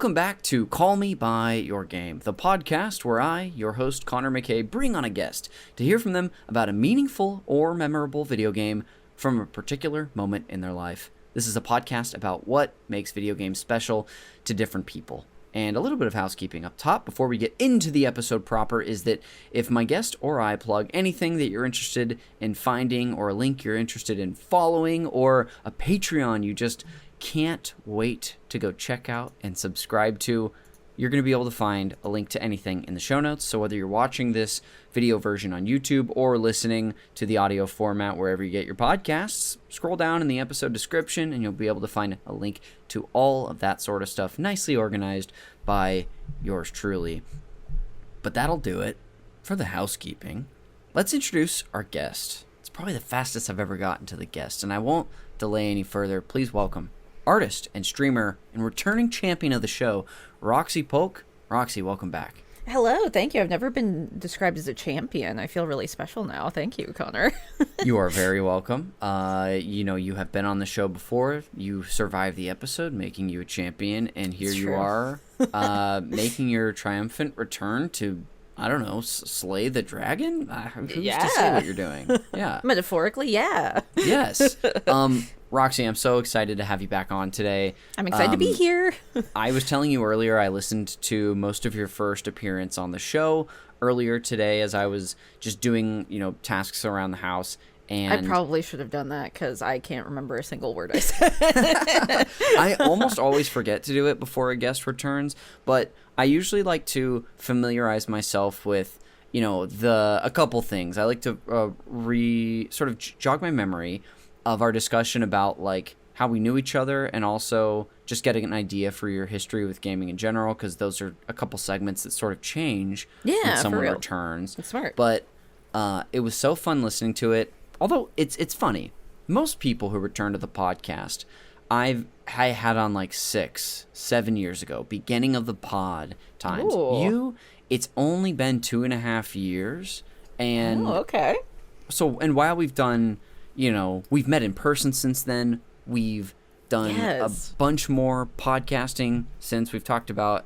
Welcome back to Call Me By Your Game, the podcast where I, your host Connor McCabe, bring on a guest to hear from them about a meaningful or memorable video game from a particular moment in their life. This is a podcast about what makes video games special to different people. And a little bit of housekeeping up top before we get into the episode proper is that if my guest or I plug anything that you're interested in finding, or a link you're interested in following, or a Patreon you just can't wait to go check out and subscribe to, you're going to be able to find a link to anything in the show notes. So whether you're watching this video version on YouTube or listening to the audio format wherever you get your podcasts, scroll down in the episode description and you'll be able to find a link to all of that sort of stuff, nicely organized by yours truly. But that'll do it for the housekeeping. Let's introduce our guest. It's probably the fastest I've ever gotten to the guest, and I won't delay any further. Please welcome artist and streamer and returning champion of the show, Roxy Polk. Roxy, welcome back. Hello, thank you. I've never been described as a champion. I feel really special now. Thank you, Connor. You are very welcome. You have been on the show before. You survived the episode, making you a champion, and here you are, making your triumphant return to, I don't know, slay the dragon? Who's to say what you're doing? Yeah. Metaphorically, yeah. Yes. Roxy, I'm so excited to have you back on today. I'm excited to be here. I was telling you earlier, I listened to most of your first appearance on the show earlier today as I was just doing, tasks around the house. And I probably should have done that because I can't remember a single word I said. I almost always forget to do it before a guest returns, but I usually like to familiarize myself with, a couple things. I like to sort of jog my memory of our discussion about like how we knew each other, and also just getting an idea for your history with gaming in general, because those are a couple segments that sort of change when someone returns. That's smart. But it was so fun listening to it. Although it's funny, most people who return to the podcast, I had on like 6-7 years ago, beginning of the pod times. Ooh. It's only been 2.5 years, and okay. So, and while we've done, we've met in person since then. We've done a bunch more podcasting since. We've talked about,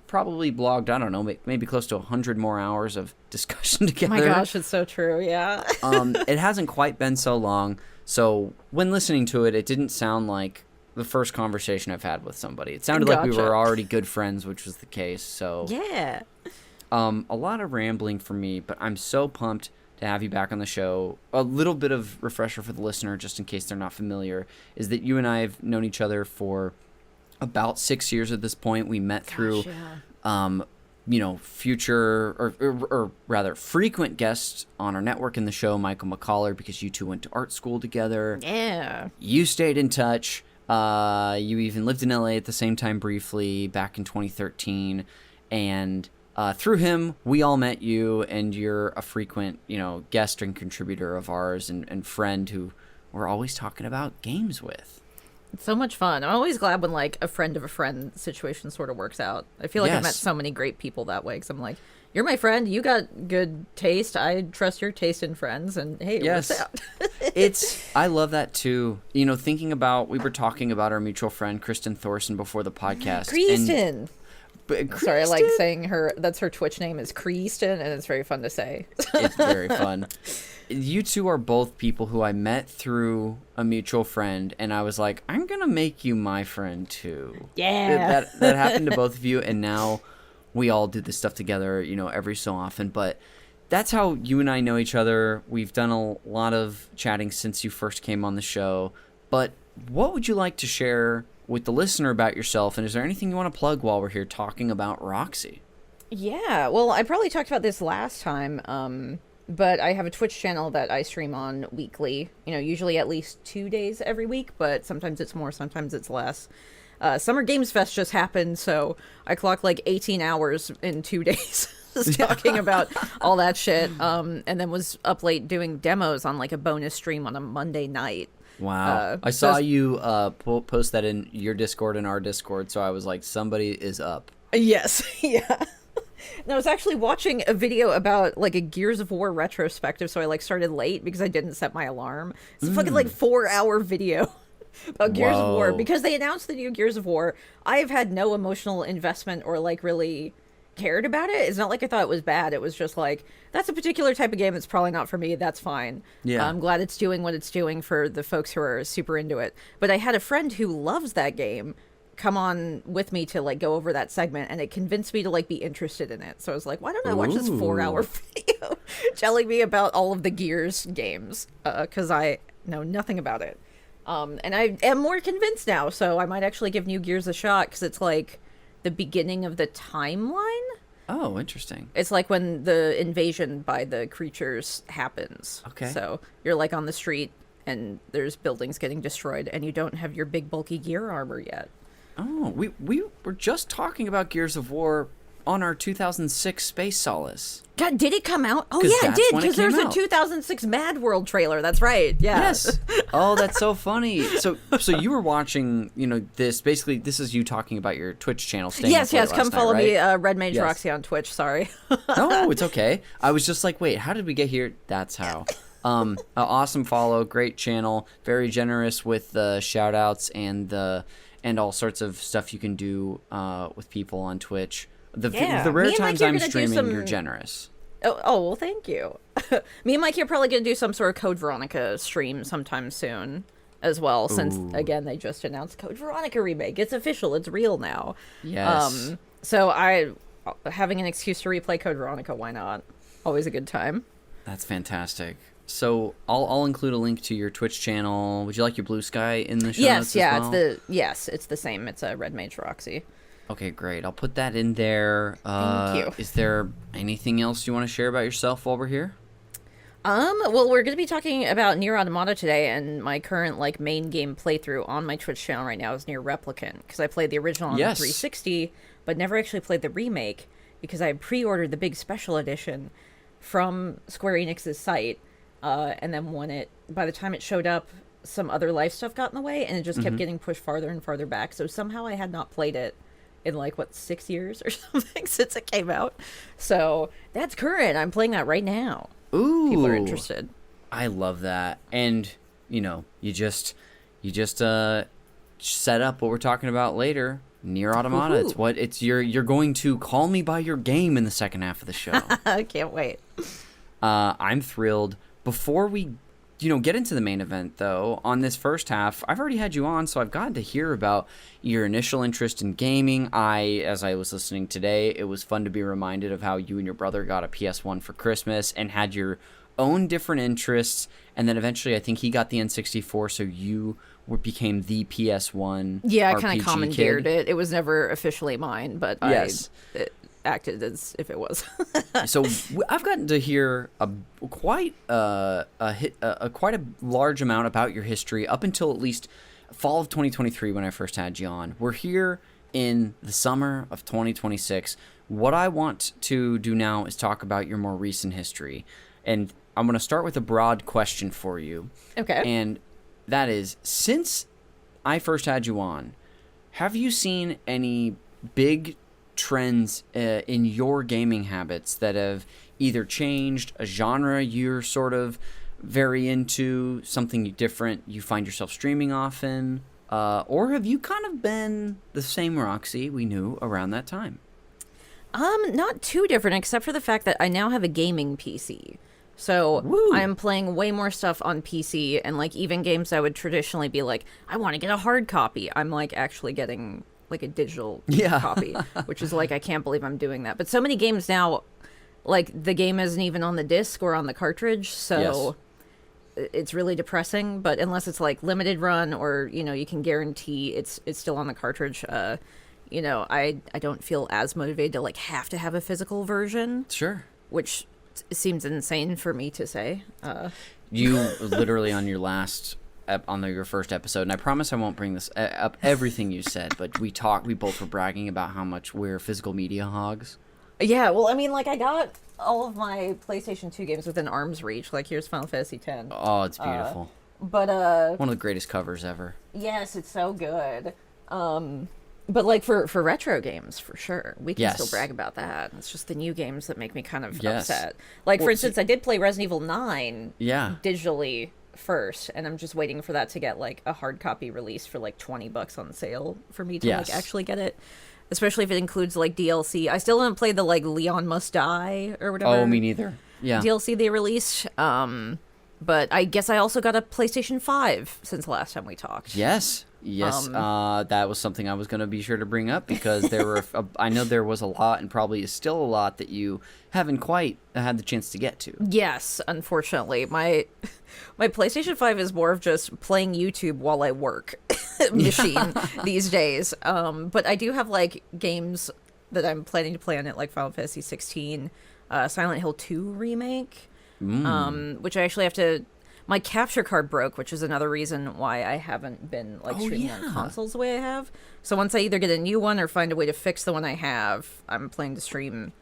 probably blogged, I don't know, maybe close to 100 more hours of discussion together. Oh my gosh, it's so true, yeah. It hasn't quite been so long. So when listening to it, it didn't sound like the first conversation I've had with somebody. It sounded like we were already good friends, which was the case. So yeah. A lot of rambling for me, but I'm so pumped to have you back on the show. A little bit of refresher for the listener, just in case they're not familiar, is that you and I have known each other for about 6 years at this point. We met through, future or rather frequent guests on our network in the show, Michael McCaller, because you two went to art school together. Yeah. You stayed in touch. You even lived in LA at the same time briefly back in 2013, and through him, we all met you, and you're a frequent, guest and contributor of ours and friend who we're always talking about games with. It's so much fun. I'm always glad when, like, a friend of a friend situation sort of works out. I feel like I've met so many great people that way, because I'm like, you're my friend, you got good taste, I trust your taste in friends, and hey, it works out. I love that, too. Thinking about, we were talking about our mutual friend, Kristen Thorson, before the podcast. Kristen! Sorry, I like saying that's her Twitch name is Kristen, and it's very fun to say. It's very fun. You two are both people who I met through a mutual friend, and I was like, I'm going to make you my friend, too. Yeah. That happened to both of you, and now we all do this stuff together, every so often. But that's how you and I know each other. We've done a lot of chatting since you first came on the show. But what would you like to share with the listener about yourself, and is there anything you want to plug while we're here talking about Roxy? Yeah, well, I probably talked about this last time, but I have a Twitch channel that I stream on weekly, usually at least 2 days every week, but sometimes it's more, sometimes it's less. Summer Games Fest just happened, so I clocked like 18 hours in 2 days talking about all that shit, and then was up late doing demos on like a bonus stream on a Monday night. Wow. I saw you post that in your Discord and our Discord, so I was like, somebody is up. Yes, yeah. And I was actually watching a video about like a Gears of War retrospective, so I like started late because I didn't set my alarm. It's a fucking like 4-hour video. about Gears of War Whoa. because they announced the new Gears of War. I've had no emotional investment or like really cared about it. It's not like I thought it was bad. It was just like, that's a particular type of game that's probably not for me. That's fine. Yeah. I'm glad it's doing what it's doing for the folks who are super into it. But I had a friend who loves that game come on with me to like go over that segment, and it convinced me to like be interested in it. So I was like, why don't I watch this 4-hour video telling me about all of the Gears games? Because I know nothing about it. And I am more convinced now, so I might actually give New Gears a shot because it's like the beginning of the timeline. Oh, interesting. It's like when the invasion by the creatures happens. Okay. So you're like on the street and there's buildings getting destroyed and you don't have your big bulky gear armor yet. Oh, we were just talking about Gears of War on our 2006 Space Solace. God, did it come out? Oh, 'Cause yeah, it that's did, when it because there's came a out. 2006 Mad World trailer. That's right, yeah. Yes. Oh, that's so funny. So you were watching, this. Basically, this is you talking about your Twitch channel. Staying Yes, up late come last night, follow me, right? Red Mage Yes. Roxy on Twitch, sorry. No, it's okay. I was just like, wait, how did we get here? That's how. An awesome follow, great channel, very generous with the shout outs and all sorts of stuff you can do with people on Twitch. The rare Me and times Mike are I'm gonna do streaming, some- you're generous. Oh, well, thank you. Me and Mike are probably going to do some sort of Code Veronica stream sometime soon as well, since, again, they just announced Code Veronica remake. It's official. It's real now. Yes. So having an excuse to replay Code Veronica, why not? Always a good time. That's fantastic. So I'll include a link to your Twitch channel. Would you like your Blue Sky in the show notes as well? It's the same. It's a Red Mage Roxy. Okay, great. I'll put that in there. Thank you. Is there anything else you want to share about yourself while we're here? Well, we're going to be talking about Nier Automata today, and my current, like, main game playthrough on my Twitch channel right now is Nier Replicant, because I played the original on the 360, but never actually played the remake, because I pre-ordered the big special edition from Square Enix's site, and then by the time it showed up, some other life stuff got in the way, and it just kept getting pushed farther and farther back, so somehow I had not played it in, 6 years or something since it came out. So, that's current. I'm playing that right now. Ooh. People are interested. I love that. And, you just set up what we're talking about later. Nier Automata. Woohoo. You're going to call me by your game in the second half of the show. I can't wait. I'm thrilled. Before we get into the main event, though, on this first half, I've already had you on, so I've gotten to hear about your initial interest in gaming. As I was listening today, it was fun to be reminded of how you and your brother got a PS1 for Christmas and had your own different interests, and then eventually I think he got the N64, so you became the PS1 Yeah, I RPG kind of commandeered kid. it. It was never officially mine, but Yes. I acted as if it was. So I've gotten to hear quite a large amount about your history up until at least fall of 2023 when I first had you on. We're here in the summer of 2026. What I want to do now is talk about your more recent history, and I'm going to start with a broad question for you. Okay. And that is, since I first had you on, have you seen any big trends in your gaming habits that have either changed, a genre you're sort of very into, something different you find yourself streaming often, or have you kind of been the same Roxy we knew around that time? Not too different, except for the fact that I now have a gaming PC. So Woo. I am playing way more stuff on PC, and even games I would traditionally be like, I want to get a hard copy. I'm actually getting a digital copy, which is I can't believe I'm doing that. But so many games now, the game isn't even on the disc or on the cartridge, so it's really depressing. But unless it's limited run or you can guarantee it's still on the cartridge, I don't feel as motivated to have to have a physical version. Sure. Which seems insane for me to say. You literally on your your first episode, and I promise I won't bring this up everything you said, but we both were bragging about how much we're physical media hogs. Yeah, well, I mean, I got all of my PlayStation 2 games within arm's reach. Here's Final Fantasy X. Oh, it's beautiful. But one of the greatest covers ever. Yes, it's so good. But for retro games, for sure, we can still brag about that. It's just the new games that make me kind of upset. For instance, I did play Resident Evil 9 digitally first, and I'm just waiting for that to get like a hard copy release for like $20 on sale for me to Yes. like actually get it. Especially if it includes like DLC. I still haven't played the like Leon Must Die or whatever. Oh, me neither. Yeah. DLC they released. But I guess I also got a PlayStation 5 since the last time we talked. Yes. That was something I was going to be sure to bring up because there were. I know there was a lot, and probably is still a lot that you haven't quite had the chance to get to. Yes, unfortunately, my PlayStation 5 is more of just playing YouTube while I work machine these days. But I do have like games that I'm planning to play on it, like Final Fantasy 16, Silent Hill 2 remake, which I actually have to. My capture card broke, which is another reason why I haven't been like streaming on consoles the way I have. So once I either get a new one or find a way to fix the one I have, I'm planning to stream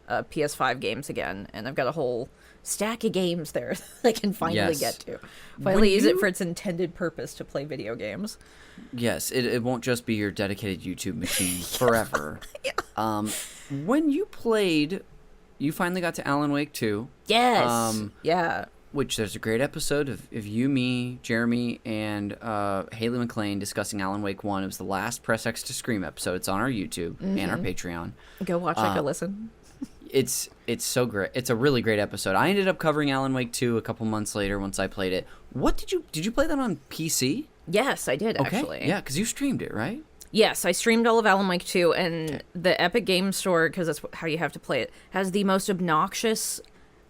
PS5 games again. And I've got a whole stack of games there that I can finally get to. Finally use it for its intended purpose to play video games. Yes, it won't just be your dedicated YouTube machine forever. When you played, you finally got to Alan Wake 2. Yes. Which there's a great episode of you, me, Jeremy, and Haley McLean discussing Alan Wake 1. It was the last Press X to Scream episode. It's on our YouTube and our Patreon. Go watch it, go listen. It's so great. It's a really great episode. I ended up covering Alan Wake 2 a couple months later once I played it. What did you play that on PC? Yes, I did, actually. Yeah, because you streamed it, right? Yes, I streamed all of Alan Wake 2, and the Epic Games Store, because that's how you have to play it, has the most obnoxious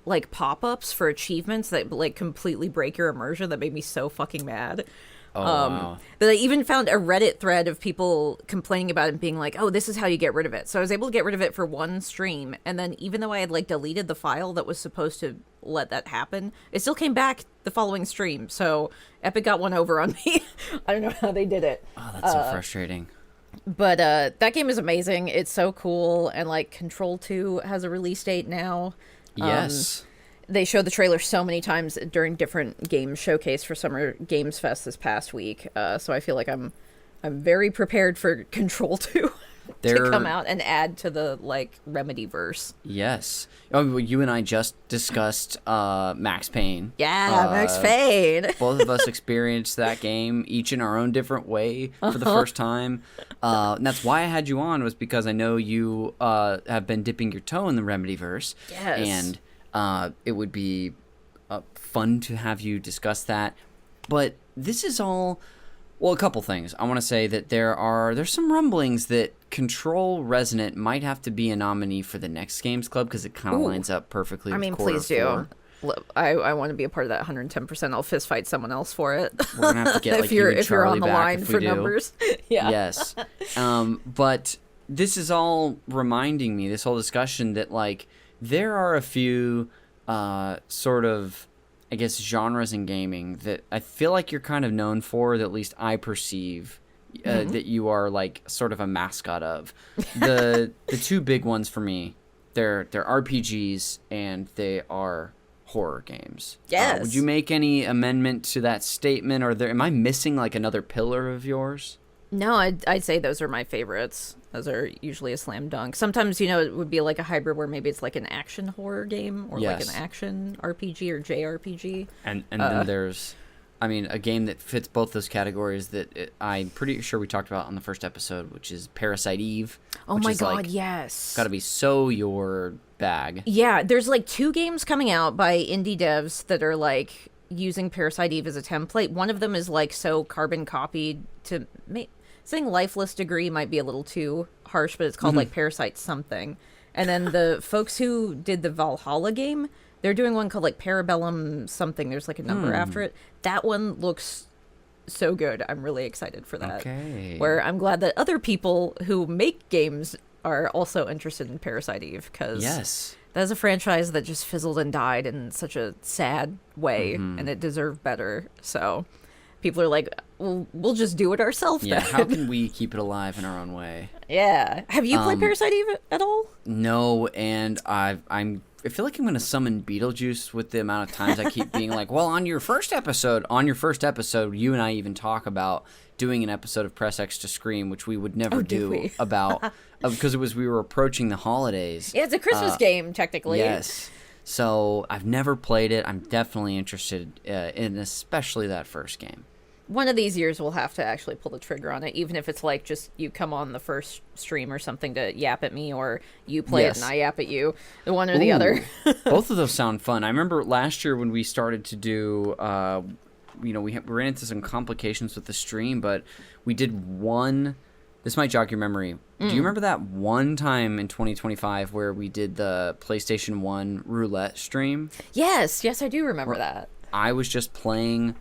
like pop-ups for achievements that like completely break your immersion that made me so fucking mad. Wow. That I even found a Reddit thread of people complaining about it and being like, oh, this is how you get rid of it. So I was able to get rid of it for one stream, and then even though I had like deleted the file that was supposed to let that happen, it still came back the following stream. So Epic got one over on me. I don't know how they did it. Oh, that's so frustrating. But that game is amazing. It's so cool, and like Control 2 has a release date now. Yes. They showed the trailer so many times during different games showcase for Summer Games Fest this past week. So I feel like I'm very prepared for Control 2 to come out and add to the like Remedy verse. Yes. Oh, well, you and I just discussed Max Payne. Yeah, Max Payne. Both of us experienced that game each in our own different way for the first time. And that's why I had you on, was because I know you have been dipping your toe in the Remedy verse. Yes. And it would be fun to have you discuss that. But this is all, well, a couple things. I want to say that there's some rumblings that Control Resonant might have to be a nominee for the next Games Club because it kind of lines up perfectly with quarter please 4. do. I want to be a part of that 110%. I'll fist fight someone else for it. We're going to have to get like you and if you're Charlie on the back line if for we do. numbers. Yeah. Yes. But this is all reminding me, this whole discussion, that like there are a few sort of, I guess, genres in gaming that I feel like you're kind of known for, that at least I perceive that you are like sort of a mascot of. The two big ones for me, they're RPGs and they are horror games. Yes. Would you make any amendment to that statement, or am I missing like another pillar of yours? No, I'd say those are my favorites. Those are usually a slam dunk. Sometimes, it would be like a hybrid where maybe it's like an action horror game or like an action RPG or JRPG. And then there's, I mean, a game that fits both those categories that I'm pretty sure we talked about on the first episode, which is Parasite Eve. Oh my god, like, yes. Gotta be so your bag. Yeah, there's like 2 games coming out by indie devs that are like using Parasite Eve as a template. One of them is like so carbon copied to make... Saying Lifeless Degree might be a little too harsh, but it's called like Parasite something. And then the folks who did the Valhalla game, they're doing one called like Parabellum something. There's like a number after it. That one looks so good. I'm really excited for that. Okay. Where I'm glad that other people who make games are also interested in Parasite Eve, because that is a franchise that just fizzled and died in such a sad way, and it deserved better. So people are like, we'll just do it ourselves. Yeah, then. how can we keep it alive in our own way? Yeah. Have you played Parasite Eve at all? No, and I feel like I'm going to summon Beetlejuice with the amount of times I keep being like, well, on your first episode, you and I even talk about doing an episode of Press X to Scream, which we would never do about, because we were approaching the holidays. Yeah, it's a Christmas game, technically. Yes. So I've never played it. I'm definitely interested in especially that first game. One of these years we'll have to actually pull the trigger on it, even if it's like just you come on the first stream or something to yap at me, or you play it and I yap at you, the one or the other. Both of those sound fun. I remember last year when we started to do, we ran into some complications with the stream, but we did one. This might jog your memory. Do you remember that one time in 2025 where we did the PlayStation 1 roulette stream? Yes, I do remember that. I was just playing.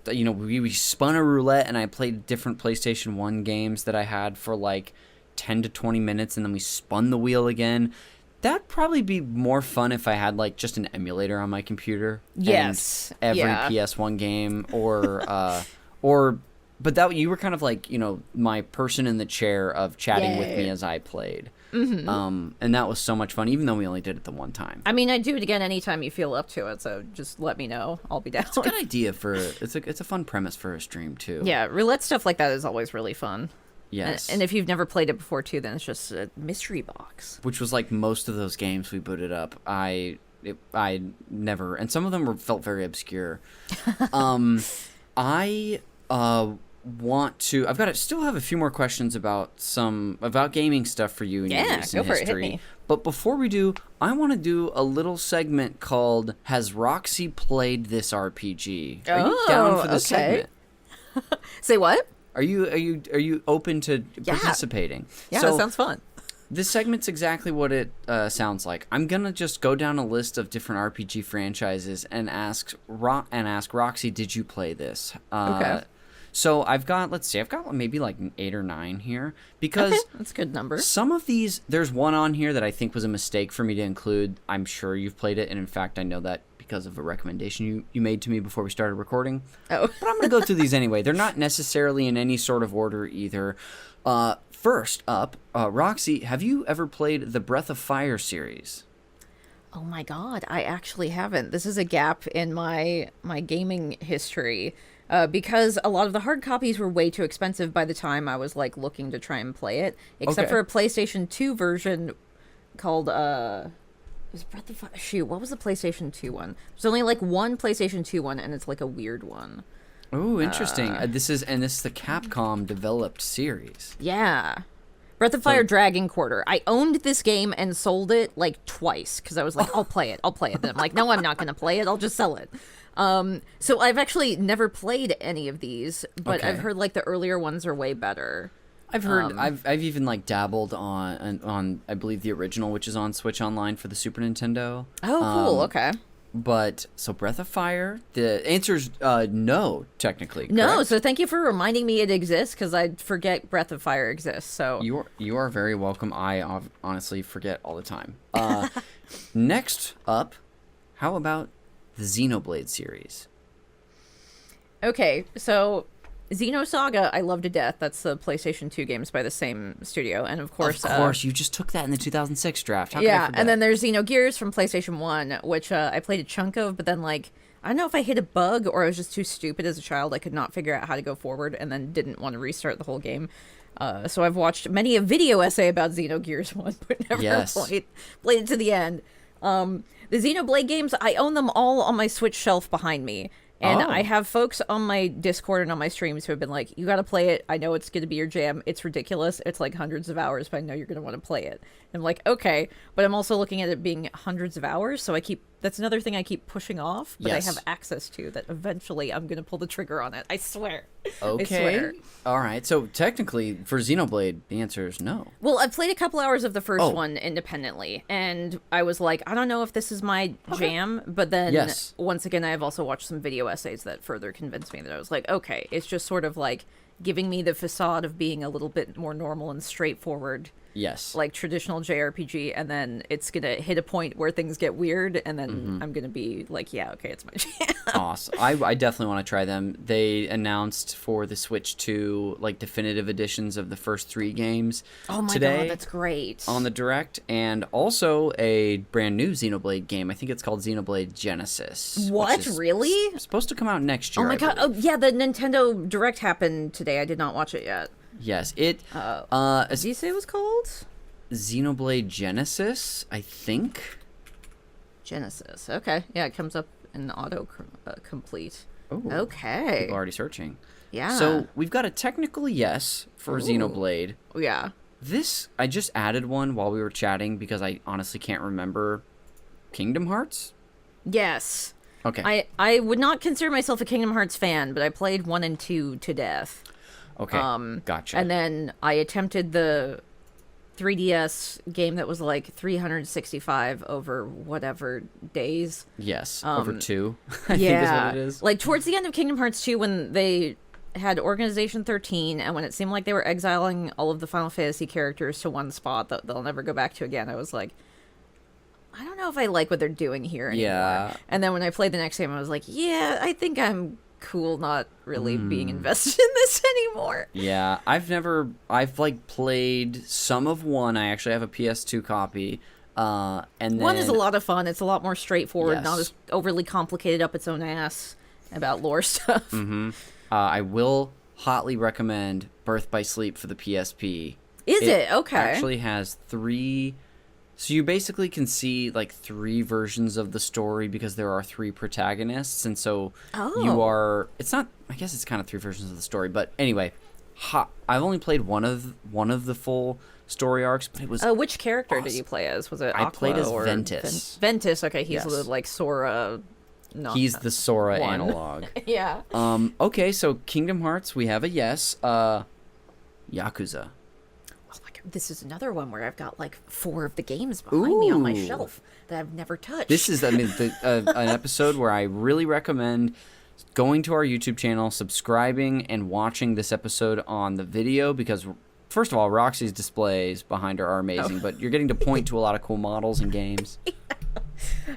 We spun a roulette, and I played different PlayStation 1 games that I had for like 10 to 20 minutes, and then we spun the wheel again. That'd probably be more fun if I had like just an emulator on my computer. Yes. And every PS1 game, but that you were kind of like, my person in the chair of chatting with me as I played. Mm-hmm. And that was so much fun, even though we only did it the one time. I mean, I'd do it again anytime you feel up to it, so just let me know. I'll be down. It's a good idea it's a fun premise for a stream, too. Yeah, roulette stuff like that is always really fun. Yes. And if you've never played it before, too, then it's just a mystery box. Which was like most of those games we booted up. I never... And some of them felt very obscure. Still have a few more questions about gaming stuff for you in your recent history. Hit me. But before we do, I want to do a little segment called "Has Roxy Played This RPG?" Are you down for this segment? Say what? Are you open to participating? Yeah, that sounds fun. This segment's exactly what it sounds like. I'm gonna just go down a list of different RPG franchises and ask Roxy, did you play this? Okay. So I've got maybe like 8 or 9 here, because that's a good number. Some of these, there's one on here that I think was a mistake for me to include. I'm sure you've played it, and in fact I know that because of a recommendation you made to me before we started recording. Oh. But I'm going to go through these anyway. They're not necessarily in any sort of order either. First up, Roxy, have you ever played the Breath of Fire series? Oh my god, I actually haven't. This is a gap in my gaming history. Because a lot of the hard copies were way too expensive by the time I was like looking to try and play it, except for a PlayStation 2 version called was Breath of Fire? Shoot, what was the PlayStation 2 one? There's only like one PlayStation 2 one, and it's like a weird one. Oh, interesting. This is the Capcom developed series. Yeah. Breath of Fire Dragon Quarter. I owned this game and sold it like twice because I was like, I'll play it. Then I'm like, no, I'm not going to play it. I'll just sell it. So I've actually never played any of these, but I've heard like the earlier ones are way better. I've heard I've even like dabbled on I believe the original, which is on Switch Online for the Super Nintendo. Oh, cool. Okay. But so Breath of Fire, the answer's no, technically. No, correct? So thank you for reminding me it exists, because I forget Breath of Fire exists. So you are very welcome. I honestly forget all the time. Next up, how about the Xenoblade series? Okay, so Xenosaga, I love to death. That's the PlayStation 2 games by the same studio, and of course, you just took that in the 2006 draft. How could yeah, I forget? and then there's Xenogears from PlayStation 1, which I played a chunk of, but then like I don't know if I hit a bug or I was just too stupid as a child. I could not figure out how to go forward, and then didn't want to restart the whole game. So I've watched many a video essay about Xenogears 1, but never played it to the end. The Xenoblade games, I own them all on my Switch shelf behind me. And I have folks on my Discord and on my streams who have been like, you got to play it. I know it's going to be your jam. It's ridiculous. It's like hundreds of hours, but I know you're going to want to play it. And I'm like, okay. But I'm also looking at it being hundreds of hours. So that's another thing I keep pushing off, but I have access to that eventually I'm going to pull the trigger on it. I swear. Okay. I swear. All right. So technically for Xenoblade, the answer is no. Well, I've played a couple hours of the first one independently, and I was like, I don't know if this is my jam, but then once again, I have also watched some video essays that further convinced me that I was like, okay, it's just sort of like giving me the facade of being a little bit more normal and straightforward. Yes. Like traditional JRPG, and then it's going to hit a point where things get weird, and then I'm going to be like, yeah, okay, it's my jam. Awesome. I definitely want to try them. They announced for the Switch 2, like, definitive editions of the first 3 games today. God, that's great. On the Direct, and also a brand new Xenoblade game. I think it's called Xenoblade Genesis. What? Really? Supposed to come out next year. Oh my god. Oh, yeah, the Nintendo Direct happened today. I did not watch it yet. Yes, it. Did you say it was called? Xenoblade Genesis, I think. Genesis. Okay. Yeah, it comes up in auto complete. Ooh, okay. People are already searching. Yeah. So we've got a technical yes for Xenoblade. Yeah. This, I just added one while we were chatting because I honestly can't remember. Kingdom Hearts? Yes. Okay. I would not consider myself a Kingdom Hearts fan, but I played 1 and 2 to death. Okay. Gotcha. And then I attempted the 3DS game that was like 365 over whatever days. Yes. Over 2. I think is what it is. Like towards the end of Kingdom Hearts 2 when they had Organization 13 and when it seemed like they were exiling all of the Final Fantasy characters to one spot that they'll never go back to again, I was like, I don't know if I like what they're doing here anymore. Yeah. And then when I played the next game, I was like, yeah, I think I'm cool not really being invested in this anymore. Yeah, I've like played some of 1. I actually have a PS2 copy. And then 1 is a lot of fun. It's a lot more straightforward, yes. not as overly complicated up its own ass about lore stuff. Mm-hmm. I will hotly recommend Birth by Sleep for the PSP. Is it? Okay. Actually has 3. So you basically can see like 3 versions of the story because there are 3 protagonists, and so you are. It's not. I guess it's kind of 3 versions of the story, but anyway, I've only played one of the full story arcs, but it was. Which character awesome. did you play as? Was it I Aqua played as or Ventus. Ventus. Okay, he's Yes. the like Sora. No, He's the Sora one. analog. Yeah. Okay, so Kingdom Hearts, we have a yes. Yakuza. Oh my God, this is another one where I've got like 4 of the games behind me on my Ooh. shelf that I've never touched. This is, an episode where I really recommend going to our YouTube channel, subscribing, and watching this episode on the video because, first of all, Roxy's displays behind her are amazing, but you're getting to point to a lot of cool models and games.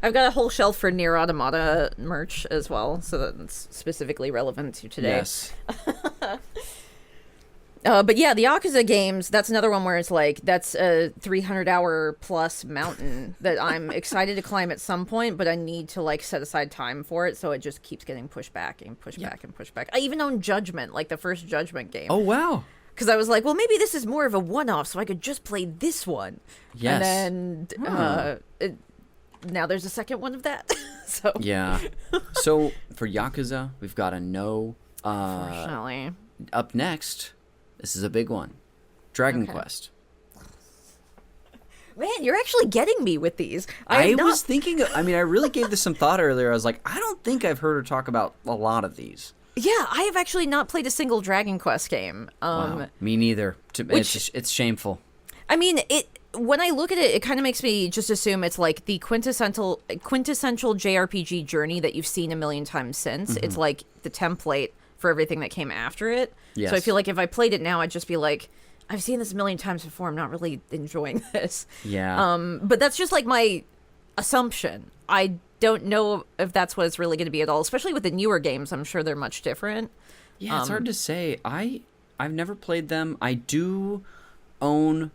I've got a whole shelf for Nier Automata merch as well, so that's specifically relevant to today. Yes. But yeah, the Yakuza games, that's another one where it's like, that's a 300-hour plus mountain that I'm excited to climb at some point, but I need to like set aside time for it, so it just keeps getting pushed back and pushed back and pushed back. I even own Judgment, like the first Judgment game. Oh, wow. Because I was like, well, maybe this is more of a one-off, so I could just play this one. Yes. And then now there's a second one of that. So Yeah. So for Yakuza, we've got a no. Unfortunately. Up next, this is a big one. Dragon Quest. Man, you're actually getting me with these. I was thinking, I really gave this some thought earlier. I was like, I don't think I've heard her talk about a lot of these. Yeah, I have actually not played a single Dragon Quest game. Wow. Me neither. It's shameful. I mean, when I look at it, it kind of makes me just assume it's like the quintessential JRPG journey that you've seen a million times since. Mm-hmm. It's like the template for everything that came after it. Yes. So I feel like if I played it now, I'd just be like, I've seen this a million times before. I'm not really enjoying this. Yeah. But that's just like my assumption. I don't know if that's what it's really going to be at all, especially with the newer games. I'm sure they're much different. Yeah, it's hard to say. I've never played them. I do own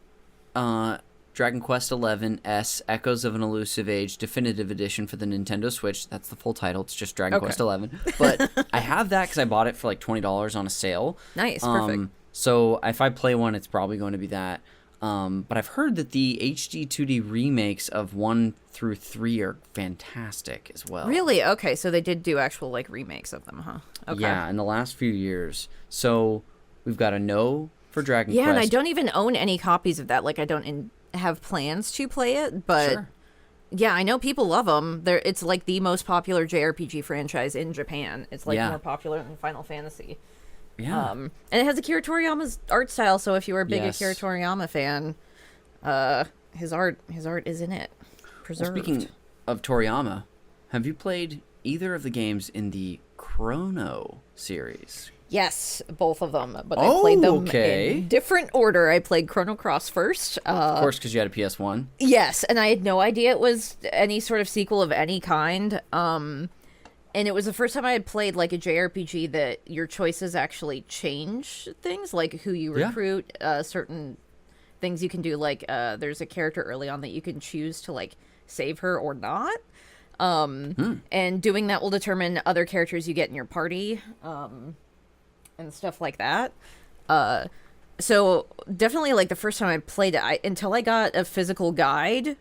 Dragon Quest XI S Echoes of an Elusive Age Definitive Edition for the Nintendo Switch. That's the full title. It's just Dragon Quest XI. But I have that because I bought it for like $20 on a sale. Nice, perfect. So if I play one, it's probably going to be that. But I've heard that the HD 2D remakes of 1 through 3 are fantastic as well. Really? Okay, so they did do actual like remakes of them, huh? Okay. Yeah, in the last few years. So we've got a no for Dragon Quest. Yeah, and I don't even own any copies of that. Like, I don't have plans to play it, but Sure. yeah, I know people love them. It's like the most popular JRPG franchise in Japan. It's like more popular than Final Fantasy. Yeah. And it has Akira Toriyama's art style, so if you were a big Akira Toriyama fan, his art is in it. Preserved. Well, speaking of Toriyama, have you played either of the games in the Chrono series? Yes, both of them, but I played them in different order. I played Chrono Cross first. Of course, because you had a PS1. Yes, and I had no idea it was any sort of sequel of any kind. And it was the first time I had played like a JRPG that your choices actually change things, like who you recruit, certain things you can do. Like there's a character early on that you can choose to like save her or not. And doing that will determine other characters you get in your party, and stuff like that. So definitely like the first time I played it, until I got a physical guide,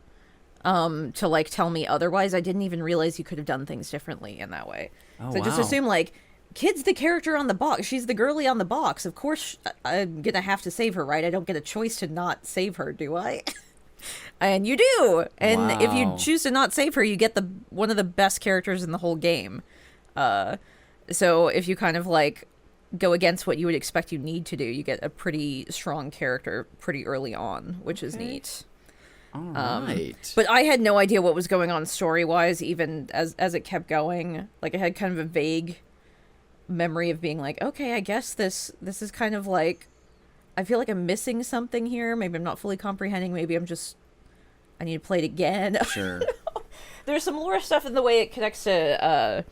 to like tell me otherwise. I didn't even realize you could have done things differently in that way. Oh, So I just wow. assumed like, Kid's the character on the box. She's the girly on the box. Of course I'm gonna have to save her, right? I don't get a choice to not save her, do I? And you do. And if you Wow. choose to not save her, you get the one of the best characters in the whole game. So if you kind of like go against what you would expect you need to do, you get a pretty strong character pretty early on, which is neat. All right. But I had no idea what was going on story-wise, even as it kept going. Like, I had kind of a vague memory of being like, okay, I guess this is kind of like, I feel like I'm missing something here. Maybe I'm not fully comprehending. Maybe I need to play it again. Sure. There's some lore stuff in the way it connects to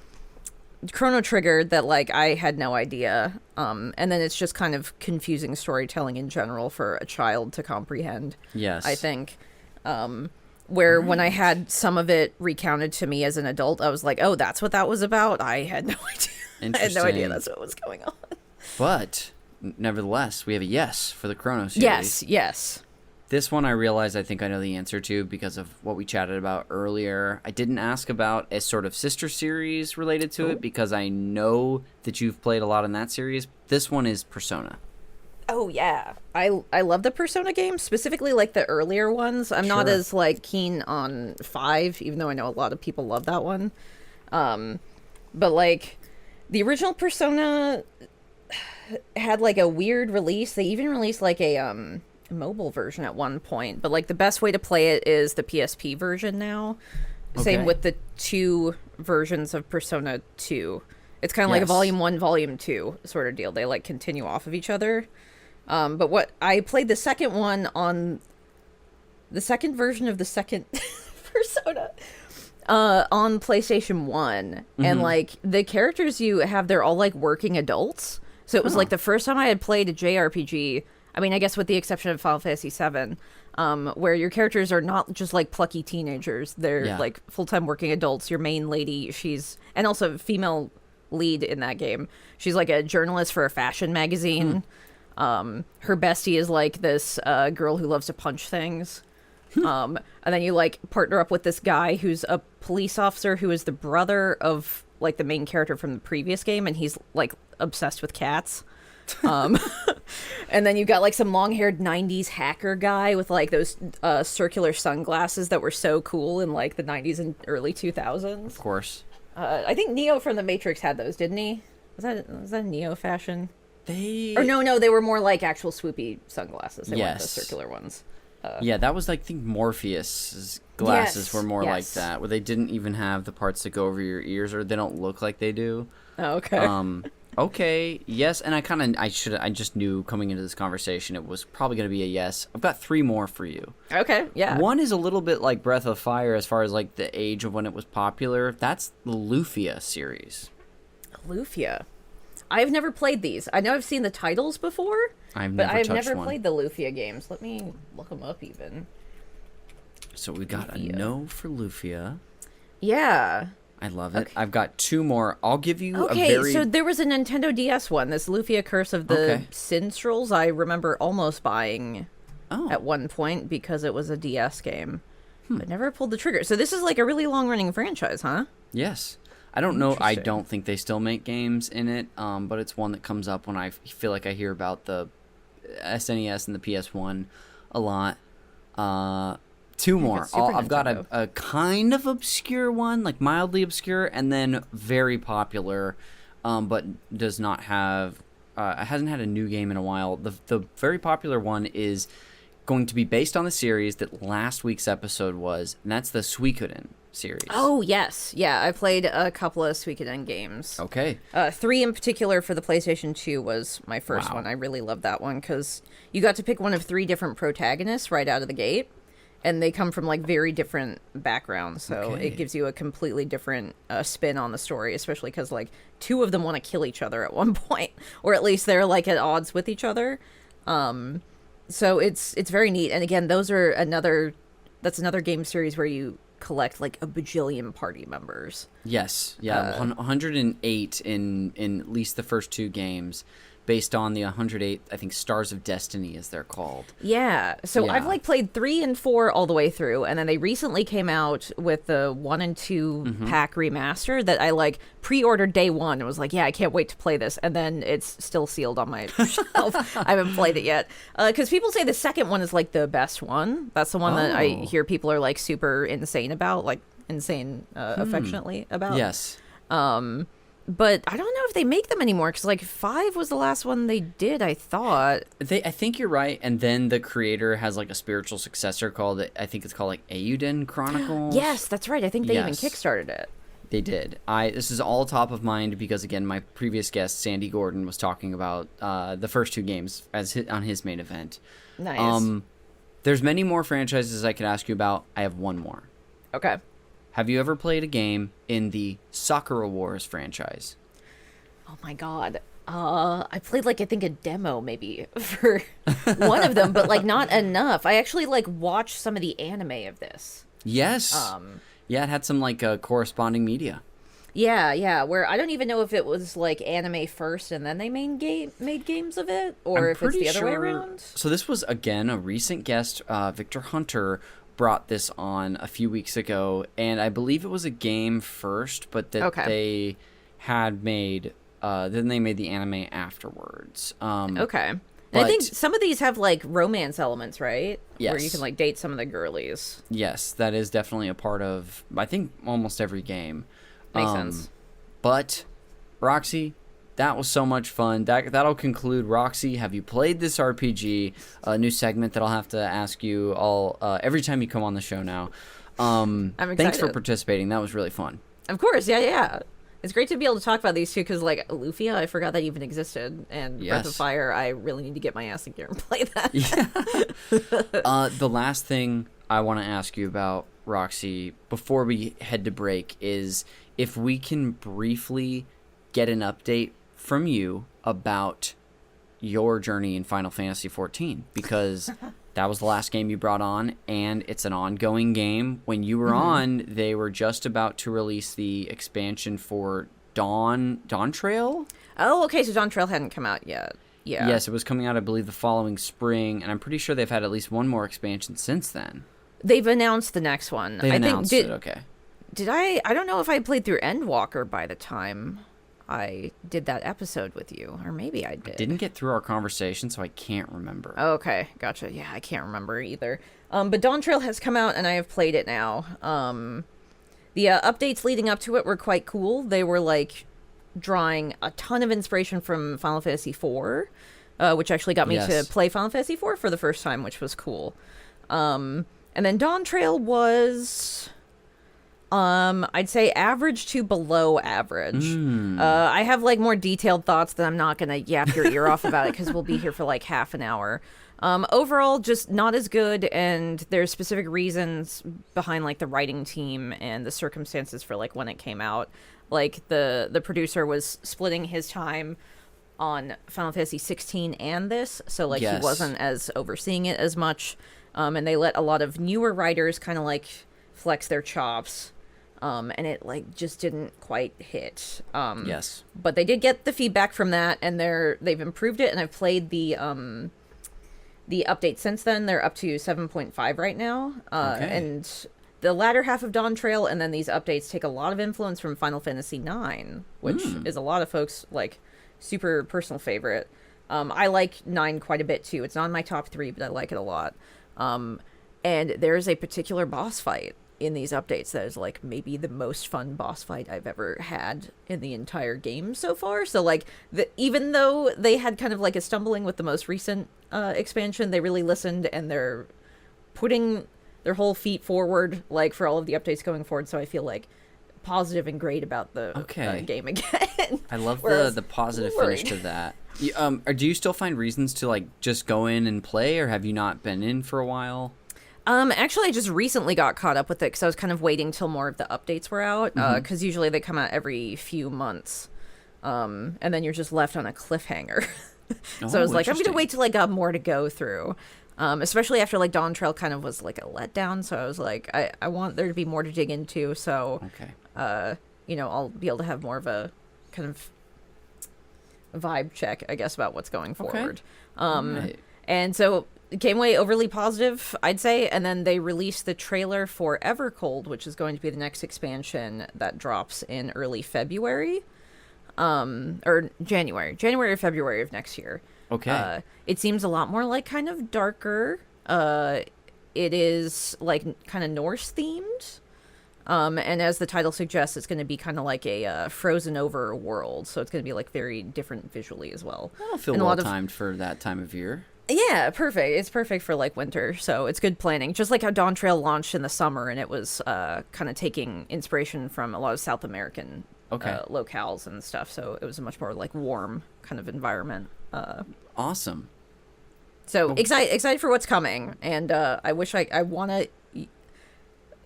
Chrono Trigger that, like, I had no idea. And then it's just kind of confusing storytelling in general for a child to comprehend. Yes. I think. Where when I had some of it recounted to me as an adult, I was like, oh, that's what that was about? I had no idea. I had no idea Interesting. that's what was going on. But nevertheless, we have a yes for the Chrono series. Yes. This one I realize I think I know the answer to because of what we chatted about earlier. I didn't ask about a sort of sister series related to it because I know that you've played a lot in that series. This one is Persona. Oh, yeah. I love the Persona games, specifically, like, the earlier ones. I'm not Sure. as, like, keen on 5, even though I know a lot of people love that one. But, like, the original Persona had, like, a weird release. They even released, like, a mobile version at one point. But, like, the best way to play it is the PSP version now. Same Okay. with the 2 versions of Persona 2. It's kind of like a Yes. Volume 1, Volume 2 sort of deal. They, like, continue off of each other. But what I played the second one on the second version of the second Persona on PlayStation 1, and like the characters you have, they're all like working adults. So it was like the first time I had played a JRPG. I mean, I guess with the exception of Final Fantasy VII, where your characters are not just like plucky teenagers; they're like full-time working adults. Your main lady, and also female lead in that game. She's like a journalist for a fashion magazine. Her bestie is like this girl who loves to punch things. And then you like partner up with this guy who's a police officer who is the brother of like the main character from the previous game, and he's like obsessed with cats. And then you got like some long-haired 90s hacker guy with like those circular sunglasses that were so cool in like the 90s and early 2000s. Of course. I think Neo from the Matrix had those, didn't he? Was that Neo fashion? They... Or no, they were more like actual swoopy sunglasses. They weren't the Yes. circular ones. Yeah, that was like, I think Morpheus's glasses Yes, were more like yes. that, where they didn't even have the parts that go over your ears, or they don't look like they do. Oh, okay. Okay, yes, and I just knew coming into this conversation it was probably going to be a yes. I've got 3 more for you. Okay, yeah. One is a little bit like Breath of Fire as far as like the age of when it was popular. That's the Lufia series. Lufia. I've never played these. I know I've seen the titles before, I've but never I've touched never one. played the Lufia games. Let me look them up even. So we got Lufia. a no for Lufia. Yeah. I love it. I've got 2 more. I'll give you Okay, a very... so there was a Nintendo DS one, this Lufia Curse of the Okay. Sinstrels. I remember almost buying Oh, at one point because it was a DS game, but never pulled the trigger. So this is like a really long-running franchise, huh? yes. I don't know. I Interesting. don't think they still make games in it, but it's one that comes up when I feel like I hear about the SNES and the PS1 a lot. 2 more. it's Super I've got Nintendo. a kind of obscure one, like mildly obscure, and then very popular, but does not have... hasn't had a new game in a while. The very popular one is going to be based on the series that last week's episode was, and that's the Suikoden series. Oh, yes. Yeah, I played a couple of Suikoden games. Okay. 3 in particular for the PlayStation 2 was my first Wow. one. I really loved that one because you got to pick one of 3 different protagonists right out of the gate, and they come from like very different backgrounds, so Okay. it gives you a completely different spin on the story, especially because like 2 of them want to kill each other at one point, or at least they're like at odds with each other. So it's very neat, and again, that's another game series where you collect like a bajillion party members. Yes, yeah, 108 in at least the first 2 games, based on the 108, I think, Stars of Destiny, as they're called. Yeah. So Yeah. I've like played 3 and 4 all the way through, and then they recently came out with the 1 and 2 pack remaster that I like pre-ordered day one and was like, yeah, I can't wait to play this, and then it's still sealed on my shelf. I haven't played it yet because people say the second one is like the best one. That's the one that I hear people are like super insane about, like insane affectionately about. Yes. But I don't know if they make them anymore because like 5 was the last one they did, I thought. I think you're right, and then the creator has like a spiritual successor called, I think it's called like Eiyuden Chronicles. Yes, that's right. I think they even Yes. kickstarted it. They did. This is all top of mind because, again, my previous guest, Sandy Gordon, was talking about the first 2 games on his main event. Nice. There's many more franchises I could ask you about. I have one more. Okay. Have you ever played a game in the Sakura Wars franchise? Oh my god. I played like I think a demo maybe for one of them, but like not enough. I actually like watched some of the anime of this. Yes. Yeah, it had some like corresponding media. Yeah, where I don't even know if it was like anime first and then they made games of it, or I'm if it's the other way sure- around. So this was, again, a recent guest, Victor Hunter, brought this on a few weeks ago, and I believe it was a game first, but that they had made, then they made the anime afterwards. Okay. And but- I think some of these have like romance elements, right? Where you Yes. can like date some of the girlies. Yes, that is definitely a part of, I think, almost every game. Makes sense. But, Roxy, that was so much fun. That'll conclude Roxy. Have you played this RPG? A new segment that I'll have to ask you all every time you come on the show now. I'm Thanks for excited. participating. That was really fun. Of course, yeah. It's great to be able to talk about these two because, like, Lufia, I forgot that even existed, and Breath of Yes. Fire, I really need to get my ass in gear and play that. The last thing I want to ask you about, Roxy, before we head to break, is if we can briefly get an update from you about your journey in Final Fantasy XIV, because that was the last game you brought on, and it's an ongoing game. When you were on, they were just about to release the expansion for Dawn Trail? Oh, okay, so Dawn Trail hadn't come out yet. Yeah. Yes, it was coming out, I believe, the following spring, and I'm pretty sure they've had at least one more expansion since then. They've announced the next one. They announced it, okay. Did I don't know if I played through Endwalker by the time I did that episode with you, or maybe I did. Didn't get through our conversation, so I can't remember. Oh, okay, gotcha. Yeah, I can't remember either. But Dawn Trail has come out, and I have played it now. The updates leading up to it were quite cool. They were like drawing a ton of inspiration from Final Fantasy IV, which actually got me Yes. to play Final Fantasy IV for the first time, which was cool. And then Dawn Trail was, I'd say average to below average. I have like more detailed thoughts that I'm not gonna yap your ear off about it because we'll be here for like half an hour. Overall, just not as good, and there's specific reasons behind like the writing team and the circumstances for like when it came out. Like the producer was splitting his time on Final Fantasy 16 and this, so like Yes. he wasn't as overseeing it as much, and they let a lot of newer writers kind of like flex their chops, and it like just didn't quite hit. Yes. But they did get the feedback from that, and they've improved it, and I've played the update since then. They're up to 7.5 right now, Okay. and the latter half of Dawn Trail and then these updates take a lot of influence from Final Fantasy IX, which is a lot of folks like super personal favorite. I like 9 quite a bit too. It's not in my top 3, but I like it a lot. And there's a particular boss fight in these updates that is like maybe the most fun boss fight I've ever had in the entire game so far. So like even though they had kind of like a stumbling with the most recent expansion, they really listened, and they're putting their whole feet forward like for all of the updates going forward. So I feel like positive and great about the game again. I love Whereas the positive worried. finish to that. Do you still find reasons to like just go in and play, or have you not been in for a while? Actually, I just recently got caught up with it because I was kind of waiting till more of the updates were out. Because usually they come out every few months, and then you're just left on a cliffhanger. So I was like, I'm gonna wait till I got more to go through. Especially after like Dawn Trail kind of was like a letdown. So I was like, I want there to be more to dig into. So, Okay. I'll be able to have more of a kind of vibe check, I guess, about what's going forward. Right. And so it came away overly positive, I'd say. And then they released the trailer for Evercold, which is going to be the next expansion that drops in early February. Or January or February of next year. Okay. It seems a lot more like kind of darker. It is like kind of Norse themed. And as the title suggests, it's going to be kind of like a frozen over world. So it's going to be like very different visually as well. That'll feel well timed for that time of year. Yeah, perfect. It's perfect for like winter. So it's good planning. Just like how Dawn Trail launched in the summer, and it was kind of taking inspiration from a lot of South American locales and stuff. So it was a much more like warm kind of environment. Awesome. So excited for what's coming, and I wish I want to.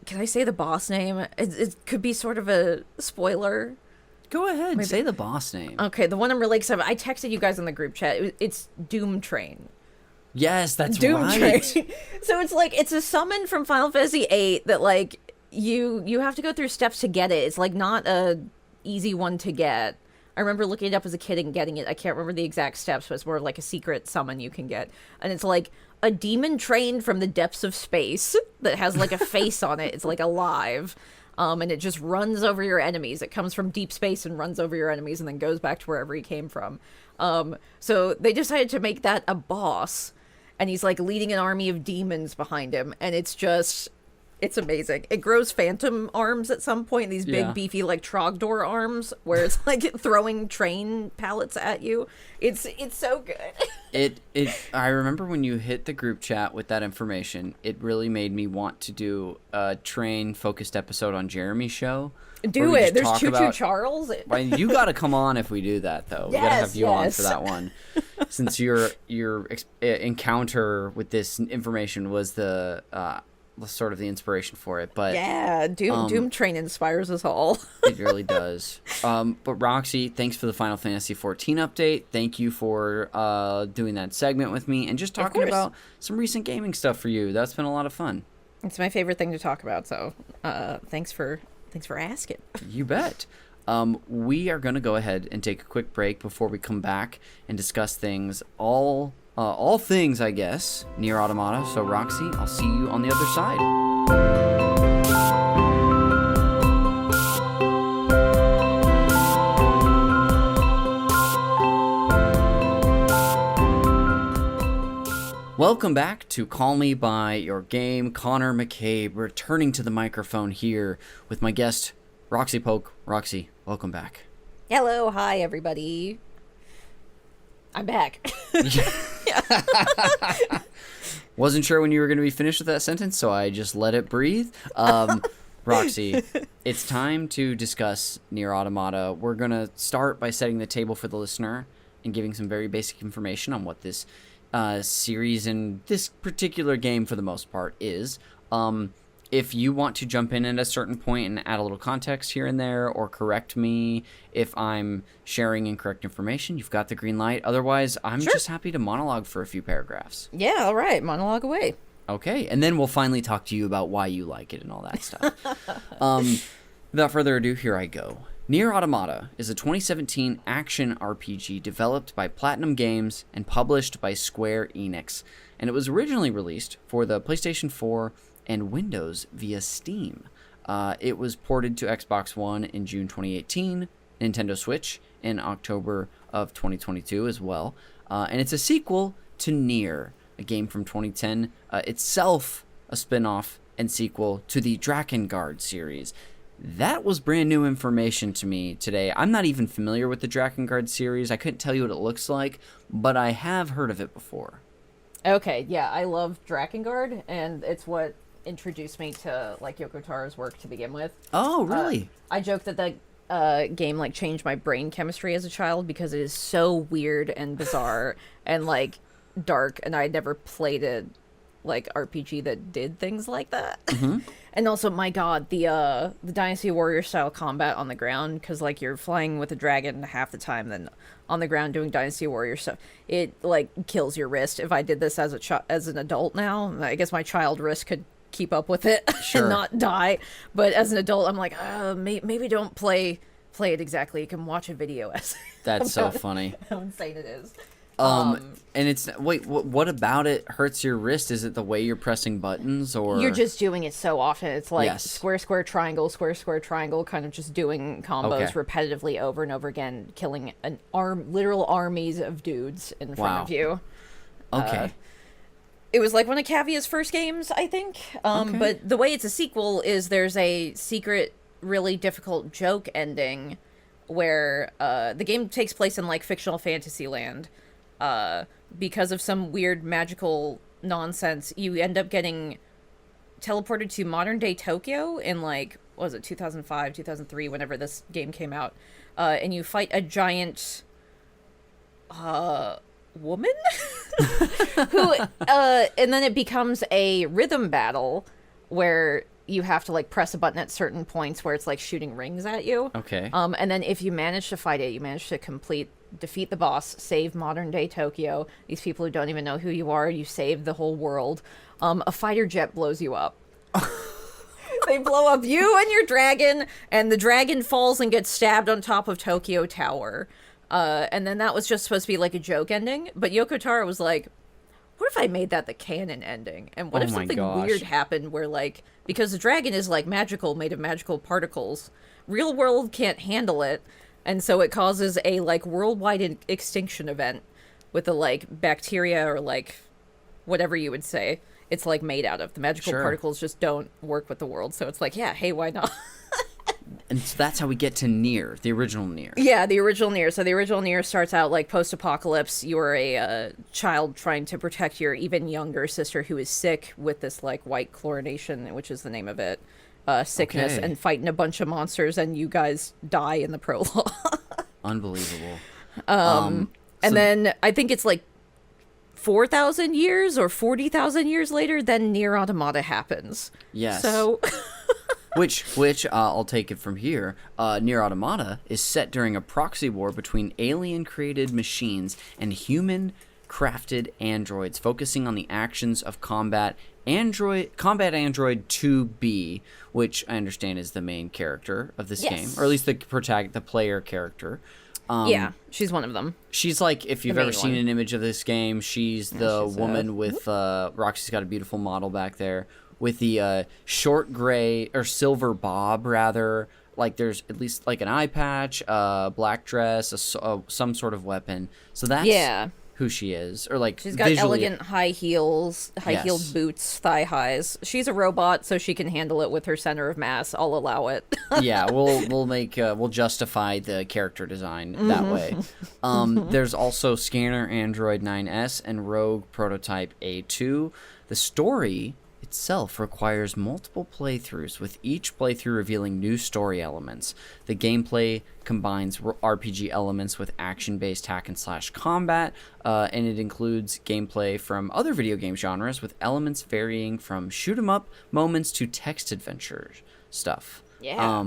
Can I say the boss name? It could be sort of a spoiler. Go ahead, say the boss name. Okay, the one I'm really excited about. I texted you guys in the group chat. It's Doom Train. Yes, that's Doom right. Train. So it's like it's a summon from Final Fantasy VIII that like you have to go through steps to get it. It's like not a easy one to get. I remember looking it up as a kid and getting it. I can't remember the exact steps, but it's more like a secret summon you can get. And it's like a demon train from the depths of space that has like a face on it. It's like alive. And it just runs over your enemies. It comes from deep space and runs over your enemies and then goes back to wherever he came from. So they decided to make that a boss. And he's like leading an army of demons behind him. And it's amazing. It grows phantom arms at some point, these big beefy like Trogdor arms where it's like throwing train pallets at you. It's so good. I remember when you hit the group chat with that information, it really made me want to do a train focused episode on Jeremy's show. Do it. There's Choo Choo Charles. Well, you got to come on if we do that, though. We got to have you on for that one, since your encounter with this information was the sort of the inspiration for it. But yeah, Doom Train inspires us all. It really does. But Roxy, thanks for the Final Fantasy XIV update. Thank you for doing that segment with me and just talking about some recent gaming stuff for you. That's been a lot of fun. It's my favorite thing to talk about. So thanks for asking. You bet. We are going to go ahead and take a quick break before we come back and discuss things all things, I guess, Nier Automata. So, Roxy, I'll see you on the other side. Welcome back to Call Me By Your Game. Connor McCabe returning to the microphone here with my guest, Roxy Polk. Roxy, welcome back. Hello, hi, everybody. I'm back. Wasn't sure when you were going to be finished with that sentence, so I just let it breathe. Roxy, it's time to discuss Nier Automata. We're going to start by setting the table for the listener and giving some very basic information on what this series and this particular game, for the most part, is. If you want to jump in at a certain point and add a little context here and there, or correct me if I'm sharing incorrect information, you've got the green light. Otherwise, I'm just happy to monologue for a few paragraphs. Yeah, all right. Monologue away. Okay, and then we'll finally talk to you about why you like it and all that stuff. Without further ado, here I go. Nier Automata is a 2017 action RPG developed by Platinum Games and published by Square Enix. And it was originally released for the PlayStation 4 and Windows via Steam. It was ported to Xbox One in June 2018, Nintendo Switch in October of 2022 as well. And it's a sequel to Nier, a game from 2010, itself a spin-off and sequel to the Drakengard series. That was brand new information to me today. I'm not even familiar with the Drakengard series. I couldn't tell you what it looks like, but I have heard of it before. Okay, yeah, I love Drakengard, and it's what introduced me to like Yoko Tara's work to begin with. Oh, really? I joke that game like changed my brain chemistry as a child because it is so weird and bizarre and like dark, and I had never played a like RPG that did things like that. Mm-hmm. And also, my god, the Dynasty Warrior style combat on the ground, because like you're flying with a dragon half the time, then on the ground doing Dynasty Warrior stuff, it like kills your wrist. If I did this as an adult now, I guess my child wrist could keep up with it and not die. But as an adult, I'm like, maybe don't play play it exactly. You can watch a video essay. That's so funny. How insane it is. And it's wait, what about it hurts your wrist? Is it the way you're pressing buttons, or you're just doing it so often? It's like Yes. square, square, triangle, square, square, triangle, kind of just doing combos repetitively over and over again, killing literal armies of dudes in front of you. Okay. It was like one of Cavia's first games, I think. But the way it's a sequel is there's a secret, really difficult joke ending where the game takes place in like fictional fantasy land. Because of some weird magical nonsense, you end up getting teleported to modern day Tokyo in like, what was it, 2005, 2003, whenever this game came out. And you fight a giant woman who and then it becomes a rhythm battle where you have to like press a button at certain points where it's like shooting rings at you. Okay. And then if you manage to fight it, you manage to defeat the boss, save modern day Tokyo. These people who don't even know who you are, you save the whole world. A fighter jet blows you up. They blow up you and your dragon, and the dragon falls and gets stabbed on top of Tokyo Tower. And then that was just supposed to be like a joke ending, but Yoko Taro was like, what if I made that the canon ending? And what if something weird happened where, like, because the dragon is, like, magical, made of magical particles, real world can't handle it, and so it causes a, like, worldwide extinction event with the, like, bacteria or, like, whatever you would say it's, like, made out of. The magical particles just don't work with the world, so it's like, yeah, hey, why not? And so that's how we get to Nier, the original Nier. Yeah, the original Nier. So the original Nier starts out like post-apocalypse. You're a child trying to protect your even younger sister who is sick with this like white chlorination, which is the name of it, sickness, and fighting a bunch of monsters, and you guys die in the prologue. Unbelievable. And then I think it's like 4,000 years or 40,000 years later, then Nier Automata happens. Yes. So... Which I'll take it from here. Nier Automata is set during a proxy war between alien-created machines and human-crafted androids, focusing on the actions of combat android 2B, which I understand is the main character of this game, or at least the player character. Yeah, she's one of them. She's like, if you've ever seen an image of this game, she's the woman with Roxy's got a beautiful model back there. With the short gray or silver bob, rather, like there's at least like an eye patch, black dress, some sort of weapon. So that's who she is, or like she's got elegant high heels, high-heeled boots, thigh highs. She's a robot, so she can handle it with her center of mass. I'll allow it. Yeah, we'll justify the character design that way. There's also Scanner Android 9S and Rogue Prototype A2. The story itself requires multiple playthroughs, with each playthrough revealing new story elements. The gameplay combines RPG elements with action-based hack and slash combat, and it includes gameplay from other video game genres with elements varying from shoot-'em-up moments to text adventure stuff. Yeah.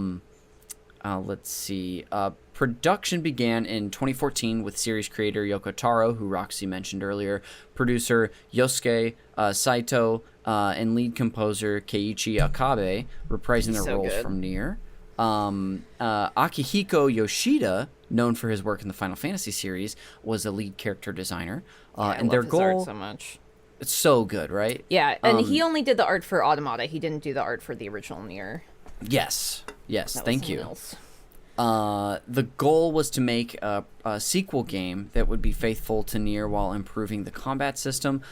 Let's see. Production began in 2014 with series creator Yoko Taro, who Roxy mentioned earlier, producer Yosuke Saito, and lead composer Keiichi Akabe, reprising their roles from Nier. Akihiko Yoshida, known for his work in the Final Fantasy series, was a lead character designer. And their goal, art so much. It's so good, right? Yeah, and he only did the art for Automata. He didn't do the art for the original Nier. Yes, thank you. The goal was to make a sequel game that would be faithful to Nier while improving the combat system.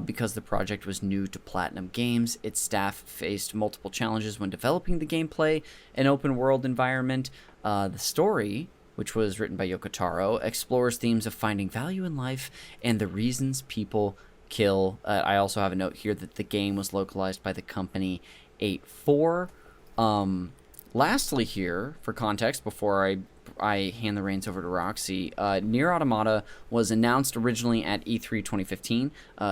Because the project was new to Platinum Games, its staff faced multiple challenges when developing the gameplay and open-world environment. The story, which was written by Yoko Taro, explores themes of finding value in life and the reasons people kill. I also have a note here that the game was localized by the company 8-4. Lastly here, for context, before I hand the reins over to Roxy, Nier Automata was announced originally at E3 2015.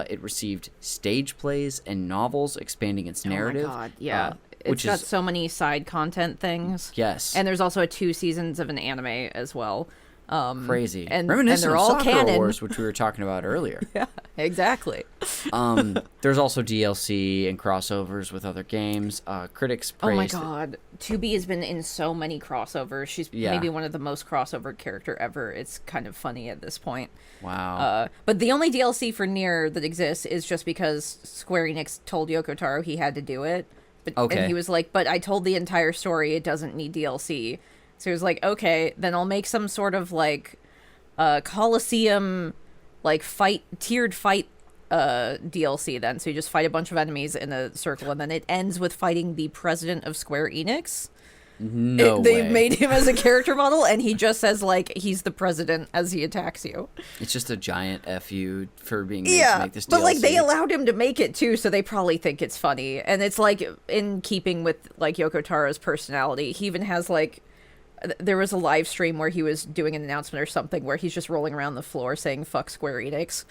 It received stage plays and novels expanding its narrative. Oh my god, yeah. It's got so many side content things. Yes. And there's also 2 seasons of an anime as well. Crazy. And Reminiscent they're all of Sakura canon. Wars, which we were talking about earlier. Yeah. Exactly. There's also DLC and crossovers with other games. Critics praised. Oh my god, 2B has been in so many crossovers. She's maybe one of the most crossover character ever. It's kind of funny at this point. Wow. But the only DLC for Nier that exists is just because Square Enix told Yoko Taro he had to do it. But, Okay. And he was like, but I told the entire story, it doesn't need DLC. So he was like, okay, then I'll make some sort of like Coliseum like tiered fight DLC then. So you just fight a bunch of enemies in a circle, and then it ends with fighting the president of Square Enix. No way. They've made him as a character model, and he just says like he's the president as he attacks you. It's just a giant FU for being made to make this DLC. But like they allowed him to make it too, so they probably think it's funny, and it's like in keeping with like Yoko Taro's personality. He even has like there was a live stream where he was doing an announcement or something where he's just rolling around the floor saying "fuck Square Enix."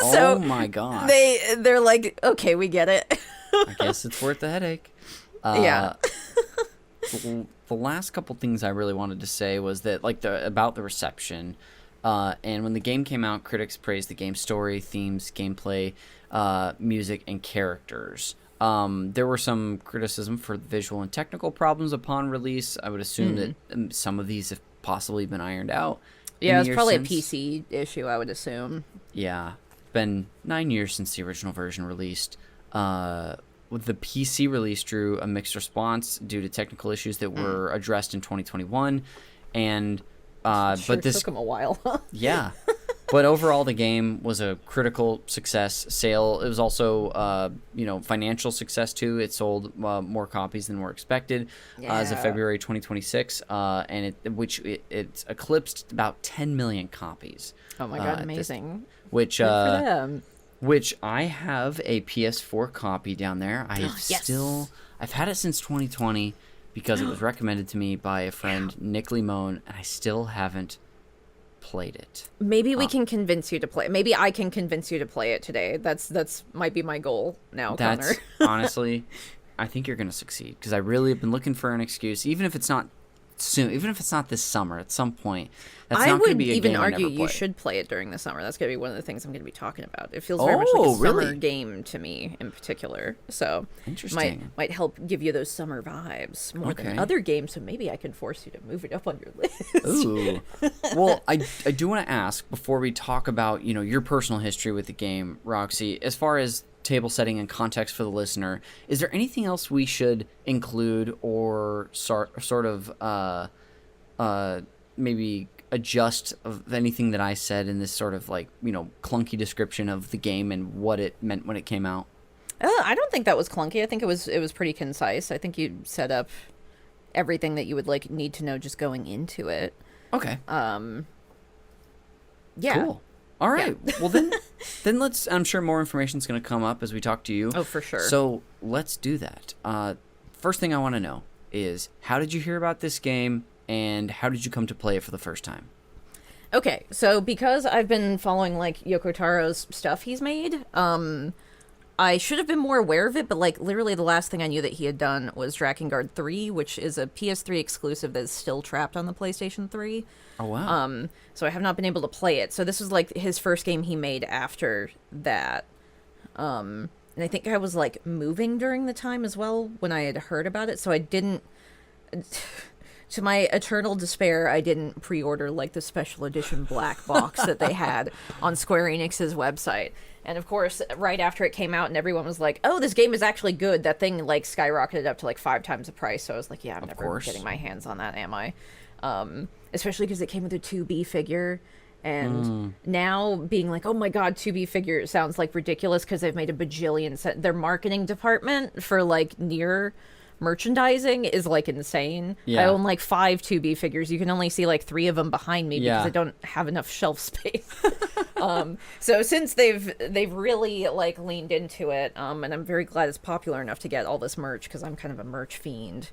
So oh my gosh. They're like, okay, we get it. I guess it's worth the headache. Yeah. The last couple things I really wanted to say was that like about the reception. And when the game came out, critics praised the game's story, themes, gameplay, music, and characters. There were some criticism for the visual and technical problems upon release. I would assume that some of these have possibly been ironed out. Yeah, it's probably a PC issue, I would assume. Yeah. It's been 9 years since the original version released. With the PC release drew a mixed response due to technical issues that were addressed in 2021. And but this took them a while. Yeah. But overall, the game was a critical success. It was also, financial success too. It sold more copies than were expected as of February 2026, and it eclipsed about 10 million copies. Oh my god, amazing! Which Good for them. Which I have a PS4 copy down there. Yes. I've had it since 2020 because it was recommended to me by a friend, Nick Limon, and I still haven't played it. Maybe we can convince you to play. Maybe I can convince you to play it today. That's might be my goal now, Connor. Honestly, I think you're going to succeed because I really have been looking for an excuse, even if it's not soon, even if it's not this summer, at some point. That's not going to be a game I never play. I would even argue you should play it during the summer. That's going to be one of the things I'm going to be talking about. It feels very much like a summer game to me in particular. So interesting. Might help give you those summer vibes more than other games. So maybe I can force you to move it up on your list. Ooh. Well, I do want to ask before we talk about, your personal history with the game, Roxy, as far as table setting and context for the listener, is there anything else we should include or sort of maybe adjust of anything that I said in this sort of like clunky description of the game and what it meant when it came out? I don't think that was clunky. I think it was pretty concise. I think you set up everything that you would like need to know just going into it. Okay. Yeah. Cool. All right. Yeah. Well, then let's. I'm sure more information is going to come up as we talk to you. Oh, for sure. So let's do that. First thing I want to know is how did you hear about this game and how did you come to play it for the first time? Okay, so because I've been following like Yoko Taro's stuff he's made, I should have been more aware of it, but like literally the last thing I knew that he had done was Drakengard 3, which is a PS3 exclusive that is still trapped on the PlayStation 3. Oh wow. So I have not been able to play it. So this was like his first game he made after that. And I think I was like moving during the time as well when I had heard about it, so I didn't to my eternal despair, I didn't pre-order like the special edition black box that they had on Square Enix's website. And of course, right after it came out and everyone was like, oh, this game is actually good, that thing like skyrocketed up to like 5 times the price. So I was like, yeah, I'm never getting my hands on that, am I? Especially because it came with a 2B figure. And now being like, oh my god, 2B figure sounds like ridiculous because they've made a bajillion their marketing department for like Nier merchandising is like insane. I own like 5 2B figures. You can only see like 3 of them behind me because I don't have enough shelf space. So since they've really like leaned into it, and I'm very glad it's popular enough to get all this merch because I'm kind of a merch fiend.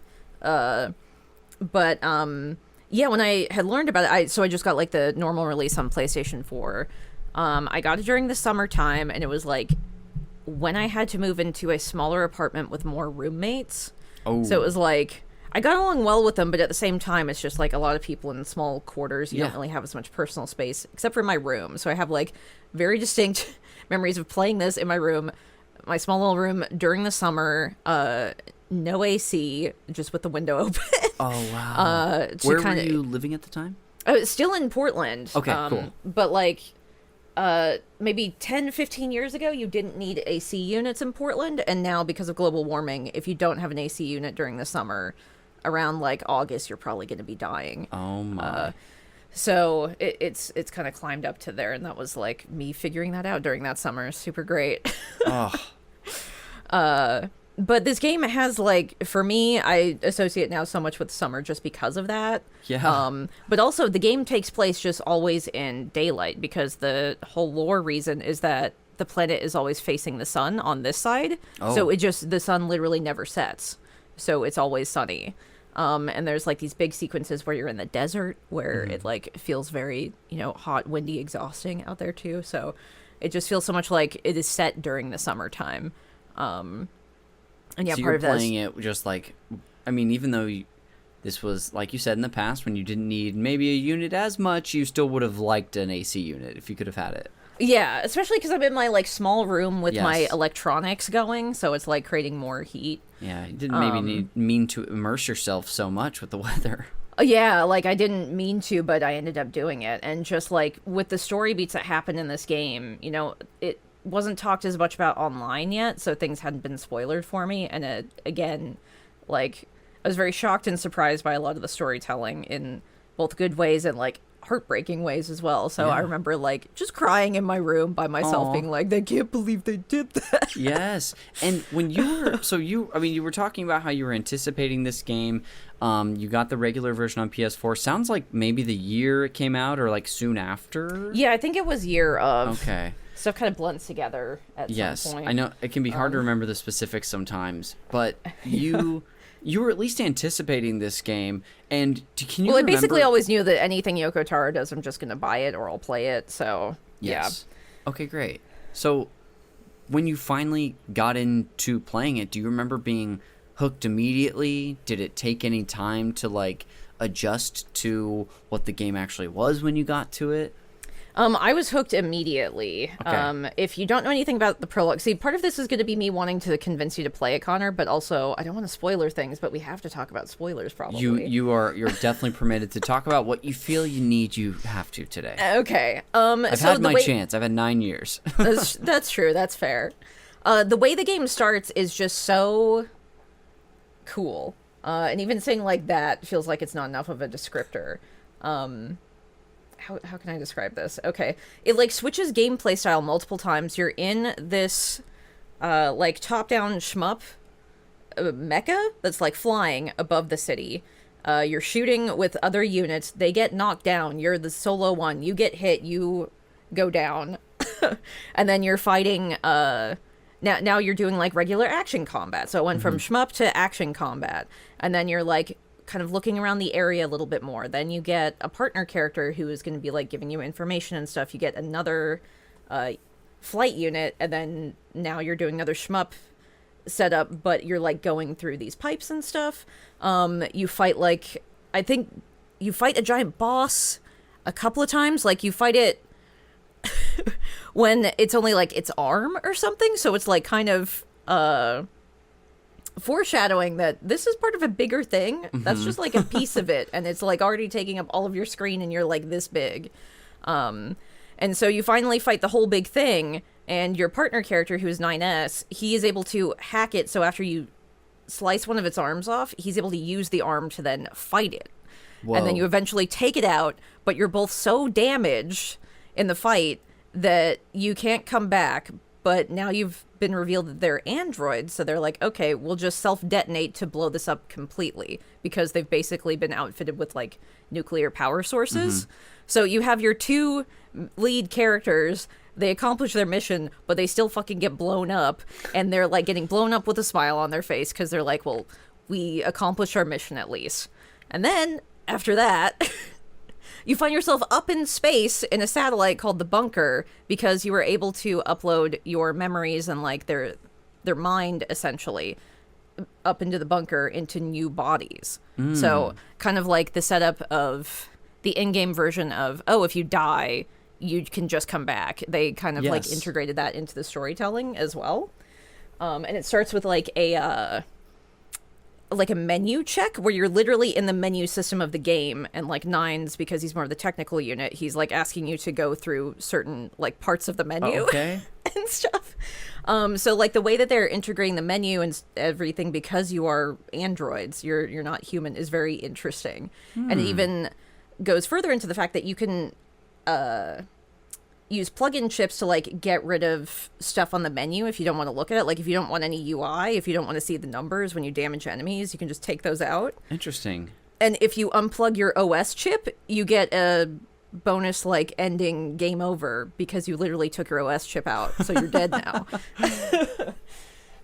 Yeah, when I had learned about it, I just got like the normal release on PlayStation 4. I got it during the summertime, and it was like when I had to move into a smaller apartment with more roommates. Oh. So it was like I got along well with them, but at the same time, it's just like a lot of people in small quarters. You don't really have as much personal space, except for my room. So I have like very distinct memories of playing this in my room, my small little room during the summer, no AC, just with the window open. Oh, wow. Where were you living at the time? Still in Portland. Okay, cool. But like, maybe 10, 15 years ago, you didn't need AC units in Portland. And now, because of global warming, if you don't have an AC unit during the summer, around like August, you're probably going to be dying. Oh, my. So it's kind of climbed up to there. And that was like me figuring that out during that summer. Super great. But this game has, like, for me, I associate now so much with summer just because of that. Yeah. But also, the game takes place just always in daylight, because the whole lore reason is that the planet is always facing the sun on this side. Oh. So the sun literally never sets. So it's always sunny. And there's, like, these big sequences where you're in the desert, where it, like, feels very, hot, windy, exhausting out there, too. So it just feels so much like it is set during the summertime. And yeah, so part you're of that playing it just like, I mean, even though this was, like you said in the past, when you didn't need maybe a unit as much, you still would have liked an AC unit if you could have had it. Yeah, especially because I'm in my, like, small room with my Yes. electronics going, so it's, like, creating more heat. Yeah, you didn't maybe mean to immerse yourself so much with the weather. Yeah, like, I didn't mean to, but I ended up doing it. And just, like, with the story beats that happen in this game, it wasn't talked as much about online yet, so things hadn't been spoiled for me. And again, like, I was very shocked and surprised by a lot of the storytelling in both good ways and, like, heartbreaking ways as well. So Yeah. I remember, like, just crying in my room by myself, Aw. being like, they can't believe they did that. Yes. And when you were, you were talking about how you were anticipating this game. You got the regular version on PS4. Sounds like maybe the year it came out, or like soon after. Yeah, I think it was year of. Okay. Stuff kind of blends together at Yes, some point. I know it can be hard to remember the specifics sometimes, but you were at least anticipating this game, and can you? Well, I remember... basically always knew that anything Yoko Taro does, I'm just going to buy it or I'll play it. So Yes. Yeah. Okay, great. So when you finally got into playing it, do you remember being hooked immediately? Did it take any time to like adjust to what the game actually was when you got to it? I was hooked immediately. Okay. If you don't know anything about the prologue, see, part of this is going to be me wanting to convince you to play it, Connor, but also I don't want to spoiler things, but we have to talk about spoilers probably. You're definitely permitted to talk about what you feel you have to today. Okay. I've had my chance. I've had 9 years. That's true. That's fair. The way the game starts is just so cool. And even saying like that feels like it's not enough of a descriptor. How can I describe this? Okay. It like switches gameplay style multiple times. You're in this like top-down shmup mecha that's like flying above the city. You're shooting with other units. They get knocked down. You're the solo one. You get hit. You go down. And then you're fighting now you're doing like regular action combat. So it went from shmup to action combat. And then you're like kind of looking around the area a little bit more. Then you get a partner character who is going to be like giving you information and stuff. You get another flight unit, and then now you're doing another shmup setup, but you're like going through these pipes and stuff. You fight like, I think you fight a giant boss a couple of times. Like you fight it when it's only like its arm or something. So it's like kind of foreshadowing that this is part of a bigger thing. That's just like a piece of it, and it's like already taking up all of your screen, and you're like this big. And so you finally fight the whole big thing, and your partner character, who is 9S, he is able to hack it, so after you slice one of its arms off, he's able to use the arm to then fight it. Whoa. And then you eventually take it out, but you're both so damaged in the fight that you can't come back. But now you've been revealed that they're androids, so they're like, okay, we'll just self-detonate to blow this up completely, because they've basically been outfitted with, like, nuclear power sources. So you have your two lead characters, they accomplish their mission, but they still fucking get blown up, and they're, like, getting blown up with a smile on their face, because they're like, well, we accomplished our mission at least. And then, after that... you find yourself up in space in a satellite called the Bunker, because you were able to upload your memories and like their mind essentially up into the bunker into new bodies. So kind of like the setup of the in-game version of, oh, if you die, you can just come back. They kind of like Yes. integrated that into the storytelling as well. And it starts with like a menu check where you're literally in the menu system of the game, and like Nines, because he's more of the technical unit, he's like asking you to go through certain like parts of the menu Okay. and stuff. So like the way that they're integrating the menu and everything, because you are androids, you're not human, is very interesting. And it even goes further into the fact that you can use plug-in chips to like get rid of stuff on the menu if you don't want to look at it. Like if you don't want any UI, if you don't want to see the numbers when you damage enemies, you can just take those out. Interesting. And if you unplug your OS chip, you get a bonus like ending game over, because you literally took your OS chip out, so you're dead now.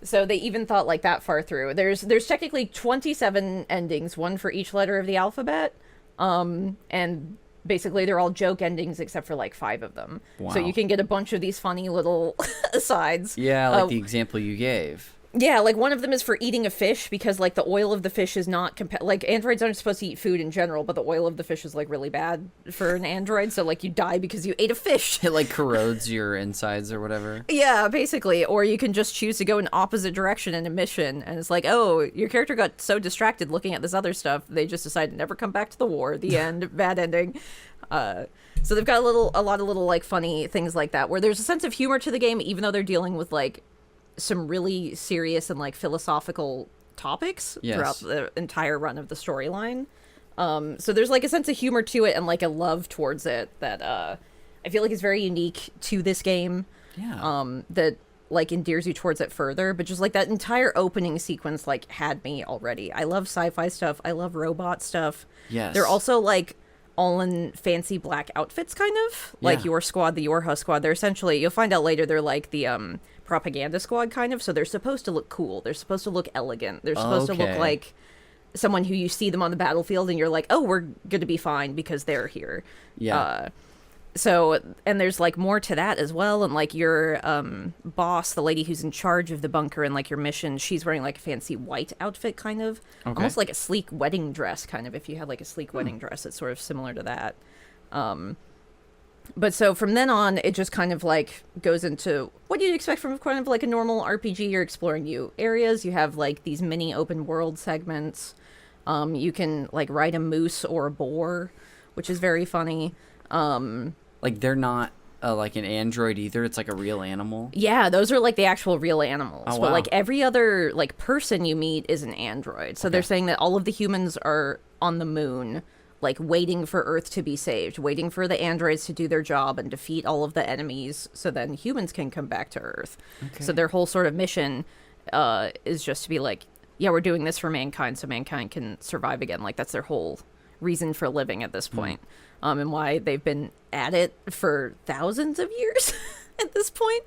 So they even thought like that far through. There's technically 27 endings, one for each letter of the alphabet. And basically they're all joke endings except for like 5 of them. Wow. So you can get a bunch of these funny little asides. Yeah, like the example you gave. Yeah, like one of them is for eating a fish, because like the oil of the fish is not like androids aren't supposed to eat food in general, but the oil of the fish is like really bad for an android, so like you die because you ate a fish. It like corrodes your insides or whatever. Yeah, basically. Or you can just choose to go in opposite direction in a mission, and it's like, oh, your character got so distracted looking at this other stuff, they just decided to never come back to the war. The end. Bad ending. So they've got a lot of little like funny things like that, where there's a sense of humor to the game, even though they're dealing with like some really serious and like philosophical topics throughout the entire run of the storyline. So there's like a sense of humor to it and like a love towards it that I feel like is very unique to this game. Yeah. That like endears you towards it further. But just like that entire opening sequence like had me already. I love sci-fi stuff. I love robot stuff. Yes. They're also like all in fancy black outfits, kind of like your squad, the Yorha squad. They're essentially, you'll find out later, they're like the propaganda squad kind of. So they're supposed to look cool. They're supposed to look elegant. They're supposed to look like someone who you see them on the battlefield and you're like, oh, we're gonna be fine because they're here. Yeah. So, and there's like more to that as well. And like your boss, the lady who's in charge of the bunker and like your mission, she's wearing like a fancy white outfit, kind of almost like a sleek wedding dress, kind of. If you had like a sleek wedding dress, it's sort of similar to that. But so from then on, it just kind of like goes into what you'd expect from kind of like a normal RPG. You're exploring new areas. You have like these mini open world segments. You can like ride a moose or a boar, which is very funny. Like they're not like an android either. It's like a real animal. Yeah, those are like the actual real animals. Oh, But wow. like every other like person you meet is an android. So they're saying that all of the humans are on the moon, like waiting for Earth to be saved, waiting for the androids to do their job and defeat all of the enemies, so then humans can come back to Earth. So their whole sort of mission is just to be like, yeah, we're doing this for mankind so mankind can survive again. Like that's their whole reason for living at this point. And why they've been at it for thousands of years at this point.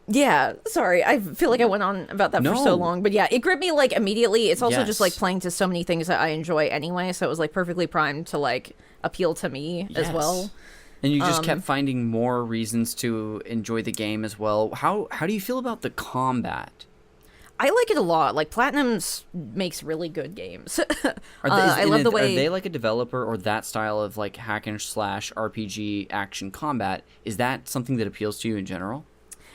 Yeah, sorry. I feel like I went on about that for so No. long. But yeah, it gripped me like immediately. It's also just like Yes. playing to so many things that I enjoy anyway. So it was like perfectly primed to like appeal to me as well. And you just kept finding more reasons to enjoy the game as well. How do you feel about the combat? I like it a lot. Like Platinum's makes really good games. I love the way Are they like a developer, or that style of like hack and slash RPG action combat? Is that something that appeals to you in general?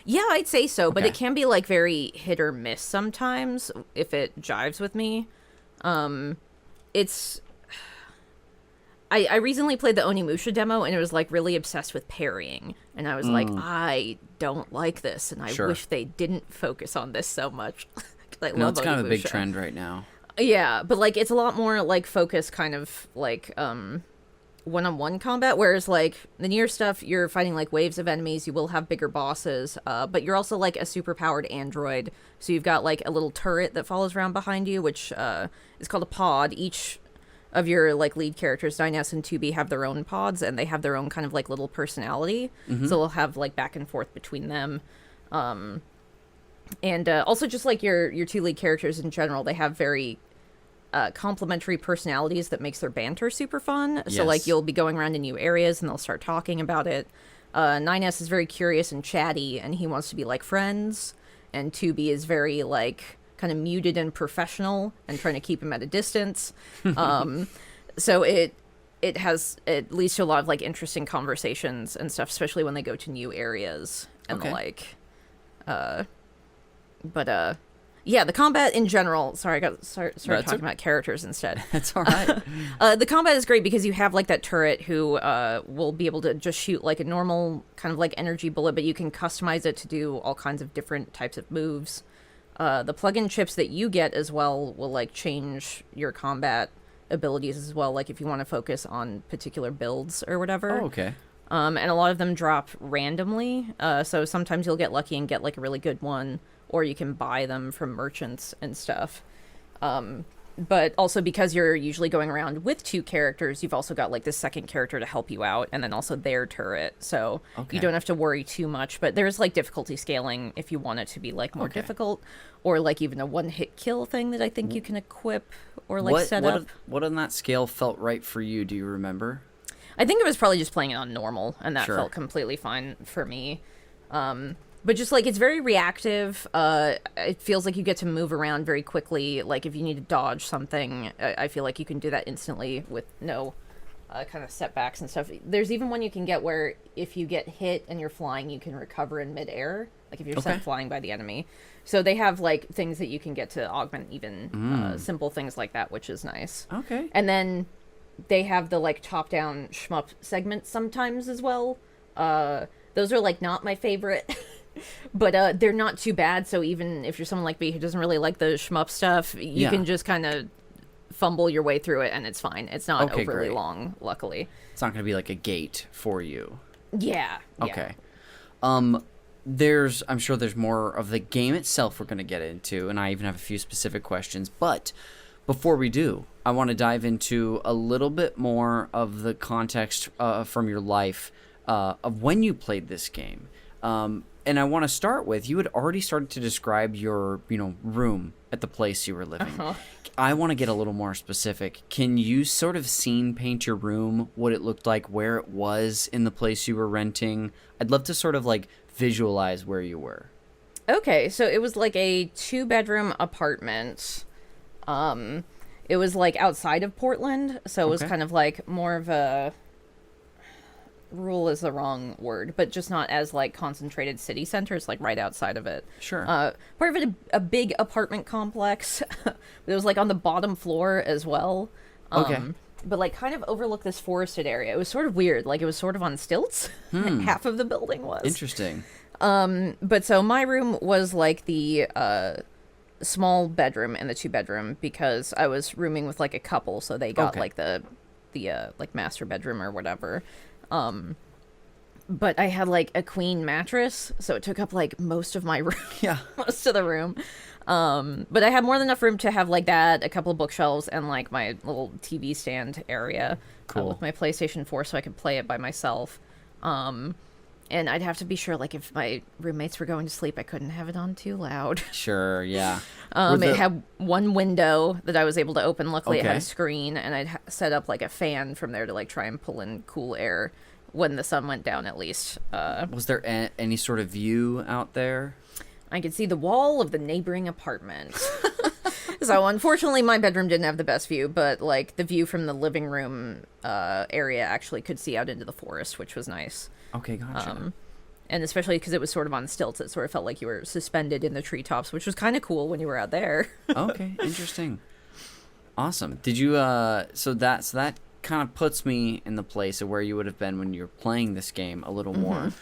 Yeah, I'd say so, but Okay. it can be like very hit or miss sometimes if it jives with me. It's I recently played the Onimusha demo and it was like really obsessed with parrying, and I was like, I don't like this, and I Sure. wish they didn't focus on this so much. 'Cause I No, love it's kind of a big Onimusha. trend right now. Yeah, but like it's a lot more like focused, kind of like one-on-one combat, whereas like the Nier stuff, you're fighting like waves of enemies. You will have bigger bosses, but you're also like a super powered android, so you've got like a little turret that follows around behind you, which is called a pod. Each of your like lead characters, Dynas and 2B, have their own pods, and they have their own kind of like little personality, so they'll have like back and forth between them. And also just like your two lead characters in general, they have very complementary personalities that makes their banter super fun. So like Yes. you'll be going around in new areas and they'll start talking about it. 9S is very curious and chatty, and he wants to be like friends, and 2B is very like kind of muted and professional and trying to keep him at a distance. So it leads to a lot of like interesting conversations and stuff, especially when they go to new areas and the like. Yeah, the combat in general. Sorry, I got started talking about characters instead. That's all right. The combat is great because you have like that turret who will be able to just shoot like a normal kind of like energy bullet, but you can customize it to do all kinds of different types of moves. The plug-in chips that you get as well will like change your combat abilities as well. Like if you want to focus on particular builds or whatever. Oh, okay. And a lot of them drop randomly. So sometimes you'll get lucky and get like a really good one, or you can buy them from merchants and stuff. But also because you're usually going around with two characters, you've also got like this second character to help you out, and then also their turret. So you don't have to worry too much. But there's like difficulty scaling if you want it to be like more difficult, or like even a one-hit kill thing that I think you can equip or like set up. What on that scale felt right for you? Do you remember? I think it was probably just playing it on normal, and that felt completely fine for me. But just, like, it's very reactive. It feels like you get to move around very quickly. Like, if you need to dodge something, I feel like you can do that instantly with no kind of setbacks and stuff. There's even one you can get where if you get hit and you're flying, you can recover in midair. Like, if you're sent flying by the enemy. So they have, like, things that you can get to augment even simple things like that, which is nice. Okay. And then they have the, like, top-down shmup segments sometimes as well. Those are, like, not my favorite. But they're not too bad, so even if you're someone like me who doesn't really like the shmup stuff, you can just kind of fumble your way through it, and it's fine. It's not overly long, luckily. It's not going to be like a gate for you. Yeah. Okay. I'm sure there's more of the game itself we're going to get into, and I even have a few specific questions. But before we do, I want to dive into a little bit more of the context from your life of when you played this game. And I want to start with, you had already started to describe your, room at the place you were living. I want to get a little more specific. Can you sort of scene paint your room, what it looked like, where it was in the place you were renting? I'd love to sort of like visualize where you were. Okay, so it was like a 2-bedroom apartment. It was like outside of Portland, so it was kind of like more of a... rural is the wrong word, but just not as like concentrated city centers, like right outside of it. Sure. Part of it a big apartment complex. But it was like on the bottom floor as well. But like kind of overlooked this forested area. It was sort of weird. Like it was sort of on stilts. Half of the building was. Interesting. But so my room was like the small bedroom and the 2-bedroom because I was rooming with like a couple, so they got like the like master bedroom or whatever. But I had like a queen mattress, so it took up like most of my room. Yeah. Most of the room. But I had more than enough room to have like that, a couple of bookshelves, and like my little TV stand area with my PlayStation 4 so I could play it by myself. And I'd have to be sure, like, if my roommates were going to sleep, I couldn't have it on too loud. Sure, yeah. It had one window that I was able to open. Luckily, it had a screen, and I'd set up, like, a fan from there to, like, try and pull in cool air when the sun went down, at least. Was there any sort of view out there? I could see the wall of the neighboring apartment. So, unfortunately, my bedroom didn't have the best view, but, like, the view from the living room area actually could see out into the forest, which was nice. Okay, gotcha. And especially because it was sort of on stilts, it sort of felt like you were suspended in the treetops, which was kind of cool when you were out there. Okay, interesting. Awesome. Did you, so that kind of puts me in the place of where you would have been when you were playing this game a little more.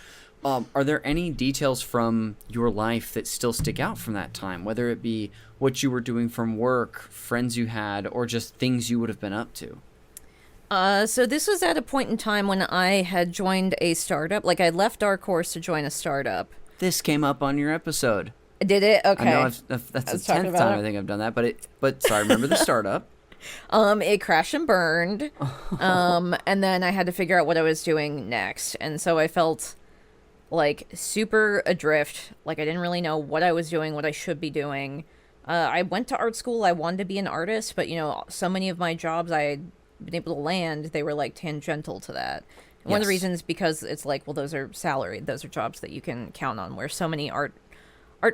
Are there any details from your life that still stick out from that time, whether it be what you were doing from work, friends you had, or just things you would have been up to? So this was at a point in time when I had joined a startup. Like, I left Dark Horse to join a startup. This came up on your episode. Did it? Okay. I know that's the 10th time I think I've done that, but sorry, remember the startup? It crashed and burned. And then I had to figure out what I was doing next. And so I felt like super adrift. Like I didn't really know what I was doing, what I should be doing. I went to art school. I wanted to be an artist, but so many of my jobs I had been able to land, they were like tangential to that. And one of the reasons because it's like, well, those are salaried. Those are jobs that you can count on, where so many art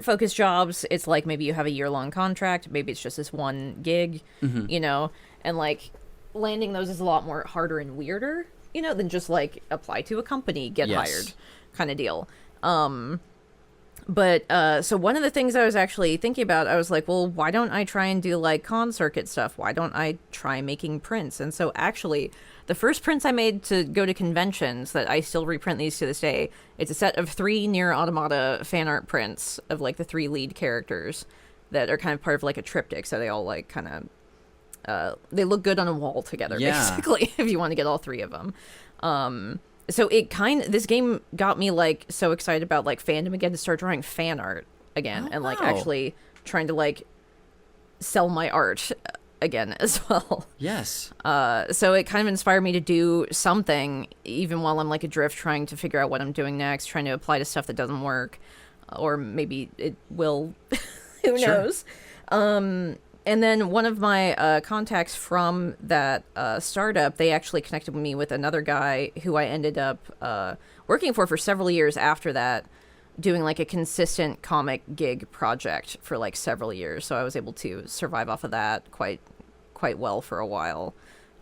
focused jobs, it's like maybe you have a year-long contract, maybe it's just this one gig, and like landing those is a lot more harder and weirder, than just like apply to a company, get hired kind of deal. But so one of the things I was actually thinking about, I was like, well, why don't I try and do like con circuit stuff? Why don't I try making prints? And so actually the first prints I made to go to conventions that I still reprint these to this day, it's a set of 3 Nier Automata fan art prints of like the 3 lead characters that are kind of part of like a triptych. So they all like kind of, they look good on a wall together, basically, if you want to get all 3 of them. So this game got me like so excited about like fandom again to start drawing fan art again and like actually trying to like sell my art again as well. Yes. So it kind of inspired me to do something even while I'm like adrift trying to figure out what I'm doing next, trying to apply to stuff that doesn't work, or maybe it will. Who knows? And then one of my contacts from that startup, they actually connected me with another guy who I ended up working for several years after that, doing like a consistent comic gig project for like several years. So I was able to survive off of that quite well for a while.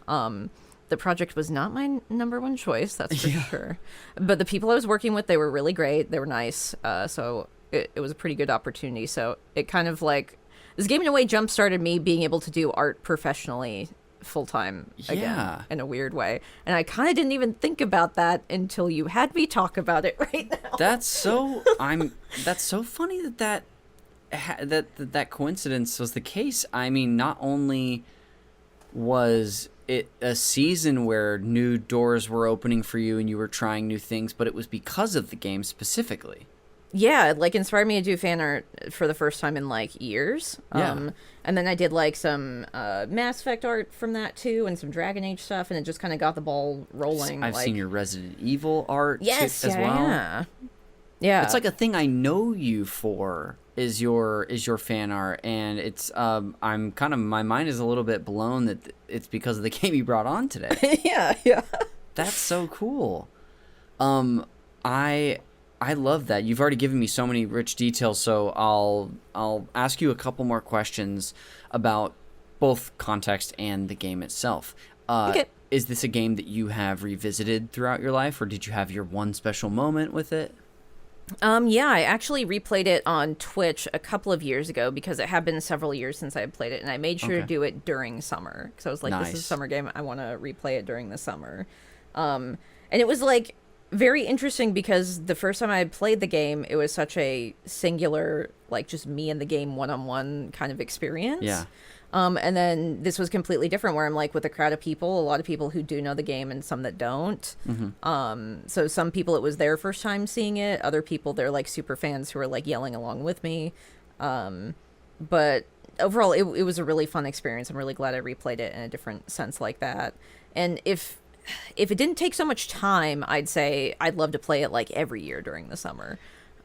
The project was not my number one choice, that's for sure. But the people I was working with, they were really great. They were nice. So it was a pretty good opportunity. So it kind of like, this game in a way jump-started me being able to do art professionally full-time again in a weird way. And I kind of didn't even think about that until you had me talk about it right now. That's so funny that coincidence was the case. I mean, not only was it a season where new doors were opening for you and you were trying new things, but it was because of the game specifically. Yeah, like inspired me to do fan art for the first time in like years. And then I did like some Mass Effect art from that too, and some Dragon Age stuff, and it just kind of got the ball rolling. I've seen your Resident Evil art as well. Yeah. It's like a thing I know you for is your fan art, and it's I'm kind of, my mind is a little bit blown that it's because of the game you brought on today. Yeah. That's so cool. I love that. You've already given me so many rich details, so I'll ask you a couple more questions about both context and the game itself. Okay. Is this a game that you have revisited throughout your life, or did you have your one special moment with it? Yeah, I actually replayed it on Twitch a couple of years ago because it had been several years since I had played it, and I made sure to do it during summer. Because I was like, This is a summer game. I want to replay it during the summer. And it was like very interesting because the first time I had played the game, it was such a singular, like just me and the game one-on-one kind of experience. Yeah. And then this was completely different where I'm like with a crowd of people, a lot of people who do know the game and some that don't. So some people, it was their first time seeing it. Other people, they're like super fans who are like yelling along with me. But overall, it was a really fun experience. I'm really glad I replayed it in a different sense like that. And if it didn't take so much time, I'd say I'd love to play it like every year during the summer.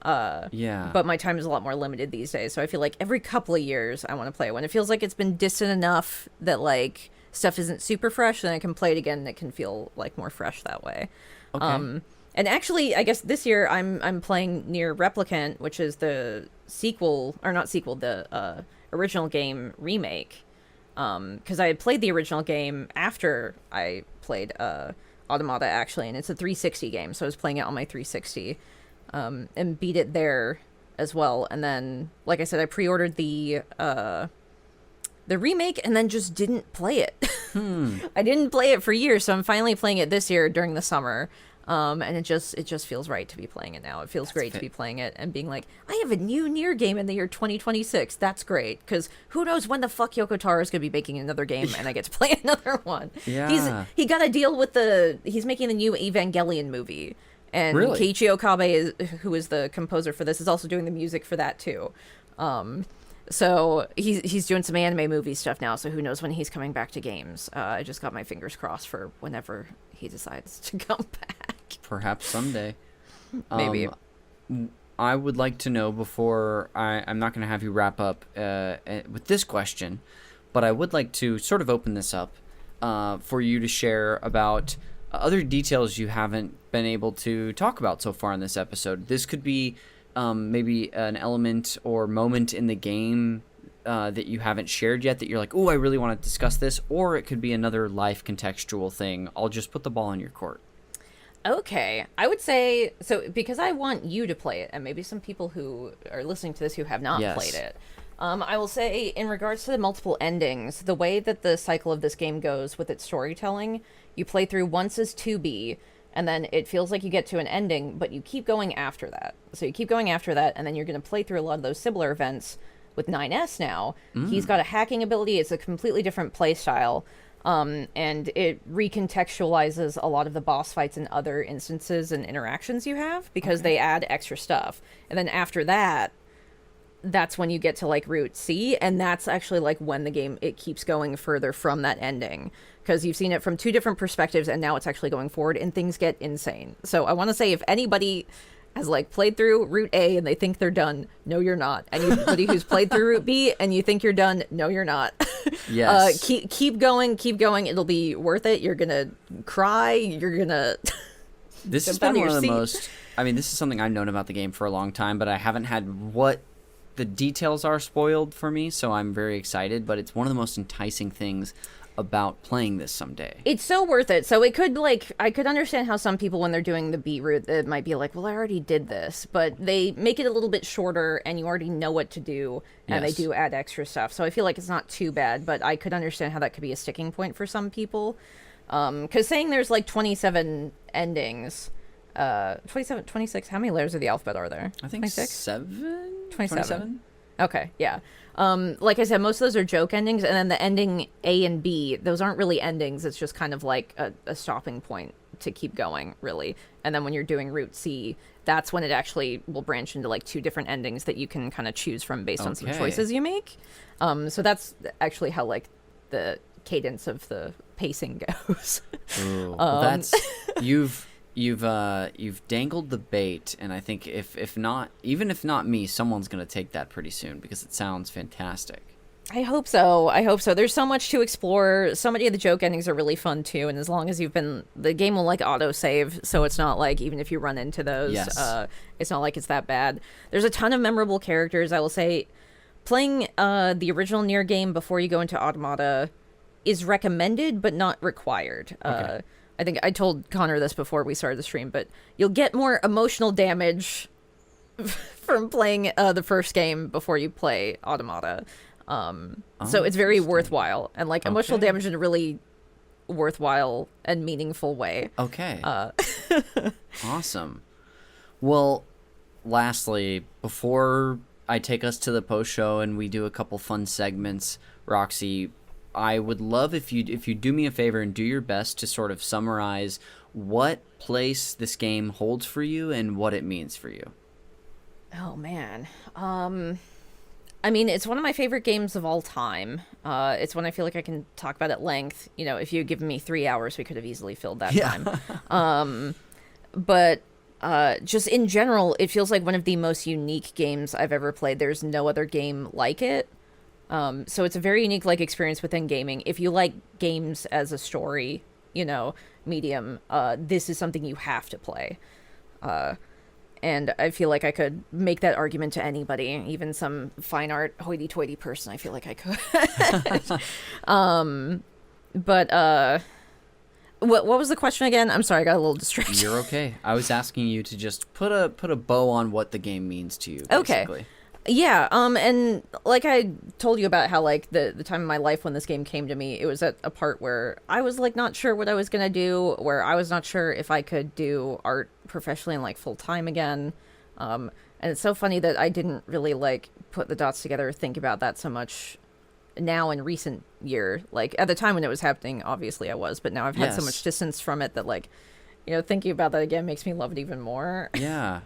But my time is a lot more limited these days, so I feel like every couple of years I want to play it. When it feels like it's been distant enough that like stuff isn't super fresh, then I can play it again and it can feel like more fresh that way. And actually, I guess this year I'm playing Nier Replicant, which is the the original game remake. Because I had played the original game after I played Automata, actually, and it's a 360 game, so I was playing it on my 360, and beat it there as well. And then, like I said, I pre-ordered the remake and then just didn't play it. I didn't play it for years, so I'm finally playing it this year during the summer. And it just feels right to be playing it now. It feels great to be playing it and being like, I have a new Nier game in the year 2026. That's great, because who knows when the fuck Yoko Taro is going to be making another game and I get to play another one. Yeah. He got a deal with he's making the new Evangelion movie. And really? Keiichi Okabe, who is the composer for this, is also doing the music for that too. So he's doing some anime movie stuff now, so who knows when he's coming back to games. I just got my fingers crossed for whenever he decides to come back. Perhaps someday. Maybe. I would like to know, before I'm not going to have you wrap up with this question, but I would like to sort of open this up for you to share about other details you haven't been able to talk about so far in this episode. This could be maybe an element or moment in the game that you haven't shared yet that you're like, oh, I really want to discuss this, or it could be another life contextual thing. I'll just put the ball in your court. Okay, I would say, so because I want you to play it, and maybe some people who are listening to this who have not played it, I will say, in regards to the multiple endings, the way that the cycle of this game goes with its storytelling, you play through once as 2B, and then it feels like you get to an ending, but you keep going after that. So you keep going after that, and then you're going to play through a lot of those similar events with 9S now. He's got a hacking ability. It's a completely different play style. And it recontextualizes a lot of the boss fights and other instances and interactions you have because they add extra stuff. And then after that, that's when you get to like Route C, and that's actually like when the game, it keeps going further from that ending because you've seen it from two different perspectives, and now it's actually going forward and things get insane. So I want to say, if anybody has like played through Route A and they think they're done, no, you're not. Anybody who's played through Route B and you think you're done, no, you're not. Yes. Keep going. It'll be worth it. You're gonna cry. You're gonna. This has been one of the most. I mean, this is something I've known about the game for a long time, but I haven't had what the details are spoiled for me. So I'm very excited. But it's one of the most enticing things about playing this someday. It's so worth it. So it could, like, I could understand how some people, when they're doing the beat route, it might be like, well, I already did this, but they make it a little bit shorter and you already know what to do, and they do add extra stuff. So I feel like it's not too bad, but I could understand how that could be a sticking point for some people. Because saying there's like 27 endings, 27, 26, how many letters of the alphabet are there? I think 26? 27? Okay, yeah. Like I said, most of those are joke endings, and then the ending A and B, those aren't really endings. It's just kind of like a stopping point to keep going, really. And then when you're doing Route C, that's when it actually will branch into like two different endings that you can kind of choose from based on some choices you make. So that's actually how like the cadence of the pacing goes. Ooh, well, that's You've dangled the bait, and I think if not me, someone's gonna take that pretty soon because it sounds fantastic. I hope so. There's so much to explore. So many of the joke endings are really fun too, and as long as the game will like auto save, so it's not like even if you run into those, it's not like it's that bad. There's a ton of memorable characters. I will say, playing the original Nier game before you go into Automata is recommended but not required. Okay. I think I told Connor this before we started the stream, but you'll get more emotional damage from playing the first game before you play Automata. So it's very worthwhile, and like emotional damage in a really worthwhile and meaningful way. Okay. Awesome. Well, lastly, before I take us to the post show and we do a couple fun segments, Roxy, I would love if you do me a favor and do your best to sort of summarize what place this game holds for you and what it means for you. Oh, man. I mean, it's one of my favorite games of all time. It's one I feel like I can talk about at length. You know, if you had given me 3 hours, we could have easily filled that time. But just in general, it feels like one of the most unique games I've ever played. There's no other game like it. So it's a very unique like experience within gaming. If you like games as a story, medium, this is something you have to play. And I feel like I could make that argument to anybody, even some fine art hoity-toity person. I feel like I could. But what was the question again? I'm sorry, I got a little distracted. You're okay. I was asking you to just put a bow on what the game means to you, basically. Okay. Yeah, and like I told you about how like the time in my life when this game came to me, it was at a part where I was like not sure what I was gonna do, where I was not sure if I could do art professionally and like full time again. And it's so funny that I didn't really like put the dots together or think about that so much now in recent year. Like at the time when it was happening, obviously I was, but now I've had so much distance from it that like, thinking about that again makes me love it even more. Yeah.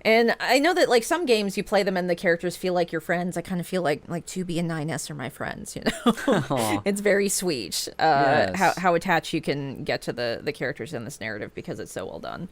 And I know that, like, some games you play them and the characters feel like your friends. I kind of feel like 2B and 9S are my friends, It's very sweet how attached you can get to the characters in this narrative because it's so well done.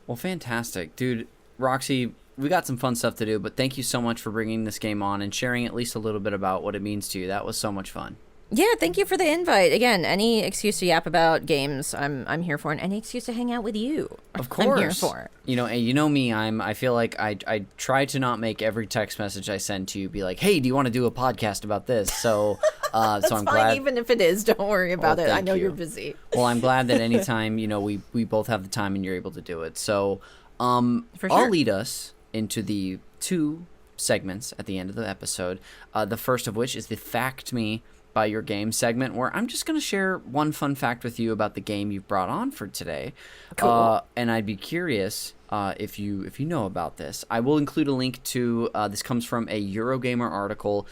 Well, fantastic. Dude, Roxy, we got some fun stuff to do, but thank you so much for bringing this game on and sharing at least a little bit about what it means to you. That was so much fun. Yeah, thank you for the invite. Again, any excuse to yap about games, I'm here for, and any excuse to hang out with you, Of course. I'm here for. And you know me, I feel like I try to not make every text message I send to you be like, hey, do you want to do a podcast about this? So That's so I'm fine, glad. even if it is. Don't worry about it. I thank know you. you're busy. Well, I'm glad that anytime, we both have the time and you're able to do it. So For sure. I'll lead us into the 2 segments at the end of the episode. The first of which is the Fact Me by Your Game segment, where I'm just going to share one fun fact with you about the game you've brought on for today. Cool. And I'd be curious if you know about this. I will include a link to this comes from a Eurogamer article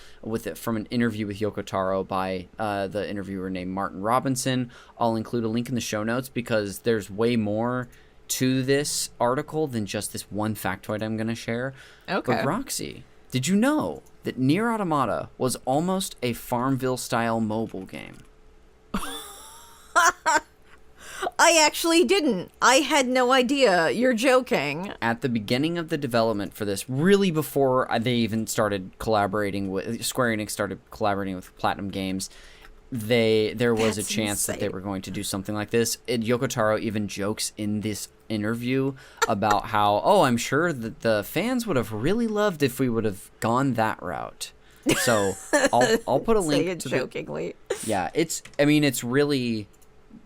from an interview with Yoko Taro by the interviewer named Martin Robinson. I'll include a link in the show notes because there's way more to this article than just this one factoid I'm going to share. Okay. But Roxy, did you know that Nier Automata was almost a Farmville-style mobile game? I actually didn't. I had no idea. You're joking. At the beginning of the development for this, really before they even started collaborating with Square Enix, started collaborating with Platinum Games, there was a That's chance that they insane. were going to do something like this. Yoko Taro even jokes in this interview about how, I'm sure that the fans would have really loved if we would have gone that route. So I'll put a Say link it to jokingly. Yeah, it's really,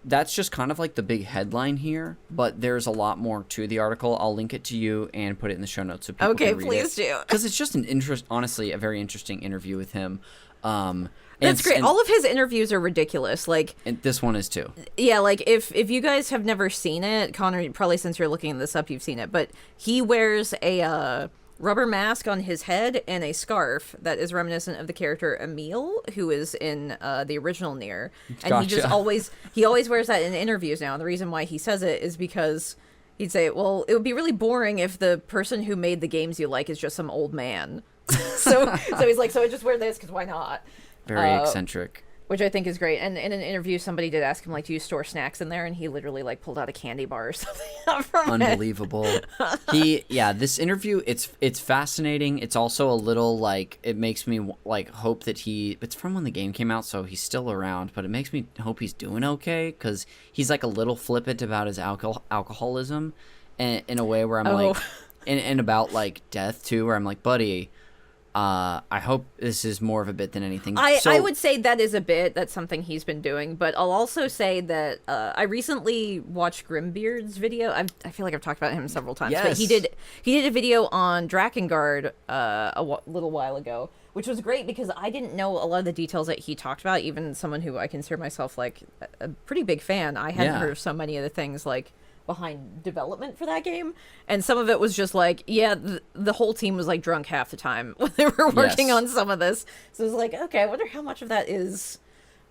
that's just kind of like the big headline here, but there's a lot more to the article. I'll link it to you and put it in the show notes so people Okay, can read please it. do. Because it's just honestly, a very interesting interview with him. That's great. All of his interviews are ridiculous. Like, and this one is too. yeah, like if you guys have never seen it, Connor, probably since you're looking this up, you've seen it. But he wears a rubber mask on his head and a scarf that is reminiscent of the character Emil, who is in the original Nier. And he just Gotcha. he always wears that in interviews now. And the reason why he says it is because he'd say, well, it would be really boring if the person who made the games you like is just some old man. so he's like, so I just wear this because why not? Very eccentric. Which I think is great. And in an interview, somebody did ask him, like, do you store snacks in there? And he literally, like, pulled out a candy bar or something out from it. Unbelievable. This interview, it's fascinating. It's also a little, like, it makes me, like, hope that it's from when the game came out, so he's still around, but it makes me hope he's doing okay, because he's, like, a little flippant about his alcoholism, and in a way where I'm like, and about, like, death, too, where I'm like, buddy, I hope this is more of a bit than anything. I would say that is a bit. That's something he's been doing. But I'll also say that I recently watched Grimbeard's video. I feel like I've talked about him several times. But he Yes. did a video on Drakengard little while ago, which was great because I didn't know a lot of the details that he talked about. Even someone who I consider myself like a pretty big fan, I hadn't Yeah. heard of so many of the things like behind development for that game, and some of it was just like, the whole team was like drunk half the time when they were working Yes. on some of this. So it was like, okay, I wonder how much of that is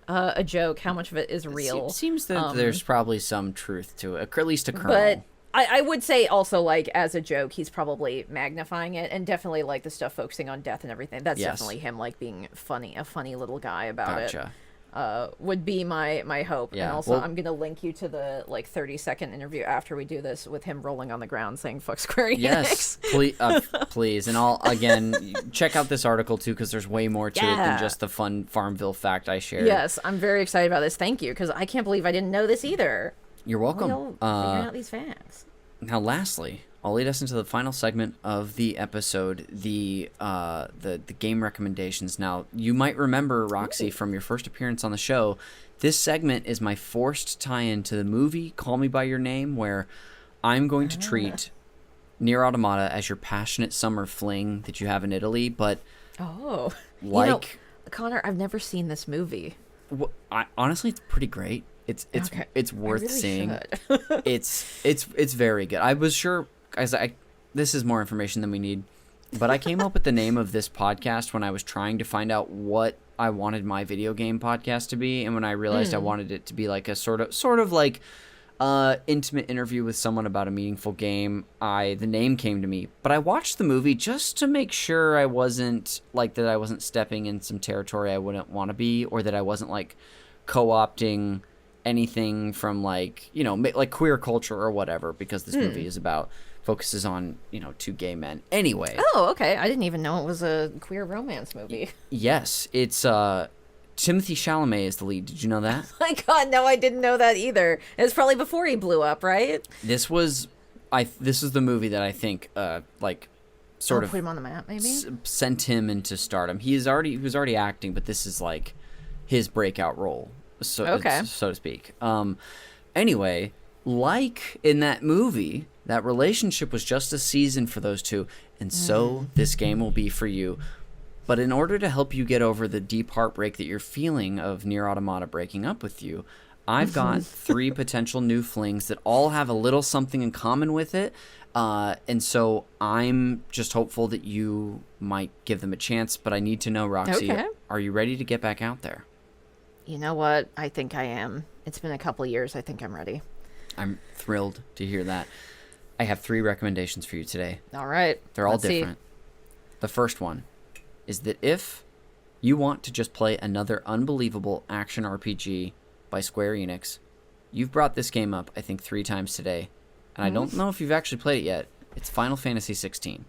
a joke, how much of it is real. It seems that there's probably some truth to it, or at least a kernel. But I would say also, like, as a joke, he's probably magnifying it, and definitely like the stuff focusing on death and everything. That's Yes. definitely him, like, being a funny little guy about it. Gotcha. Would be my hope. Yeah, And also, well- I'm going to link you to the, like, 30-second interview after we do this with him rolling on the ground saying, fuck Square Enix. Yes, please. And I'll, again, check out this article, too, because there's way more to it than Yeah. just the fun Farmville fact I shared. Yes, I'm very excited about this. Thank you, because I can't believe I didn't know this either. You're welcome. Figuring out these facts. Now, lastly, I'll lead us into the final segment of the episode, the game recommendations. Now, you might remember, Roxy, from your first appearance on the show, this segment is my forced tie-in to the movie Call Me By Your Name, where I'm going to treat Nier Automata as your passionate summer fling that you have in Italy, but Oh. like... Connor, I've never seen this movie. honestly, it's pretty great. It's Okay. it's I worth really seeing. should. It's very good. I was sure, guys. This is more information than we need, but I came up with the name of this podcast when I was trying to find out what I wanted my video game podcast to be, and when I realized I wanted it to be like a sort of like intimate interview with someone about a meaningful game, the name came to me. But I watched the movie just to make sure I wasn't stepping in some territory I wouldn't want to be, or that I wasn't like co-opting anything from like queer culture or whatever, because this movie focuses on two gay men. Anyway. Oh, okay. I didn't even know it was a queer romance movie. Yes, it's Timothy Chalamet is the lead. Did you know that? My God, no, I didn't know that either. It's probably before he blew up, right? This is the movie that I think sort of put him on the map, maybe? Sent him into stardom. He was already acting, but this is like his breakout role, so to speak. Anyway, like in that movie, that relationship was just a season for those two, and so this game will be for you. But in order to help you get over the deep heartbreak that you're feeling of Nier Automata breaking up with you, I've got 3 potential new flings that all have a little something in common with it. And so I'm just hopeful that you might give them a chance. But I need to know, Roxy, are you ready to get back out there? You know what? I think I am. It's been a couple years. I think I'm ready. I'm thrilled to hear that. I have 3 recommendations for you today. All right. They're all different. The first one is that if you want to just play another unbelievable action RPG by Square Enix, you've brought this game up, I think, 3 times today, and I don't know if you've actually played it yet. It's Final Fantasy 16.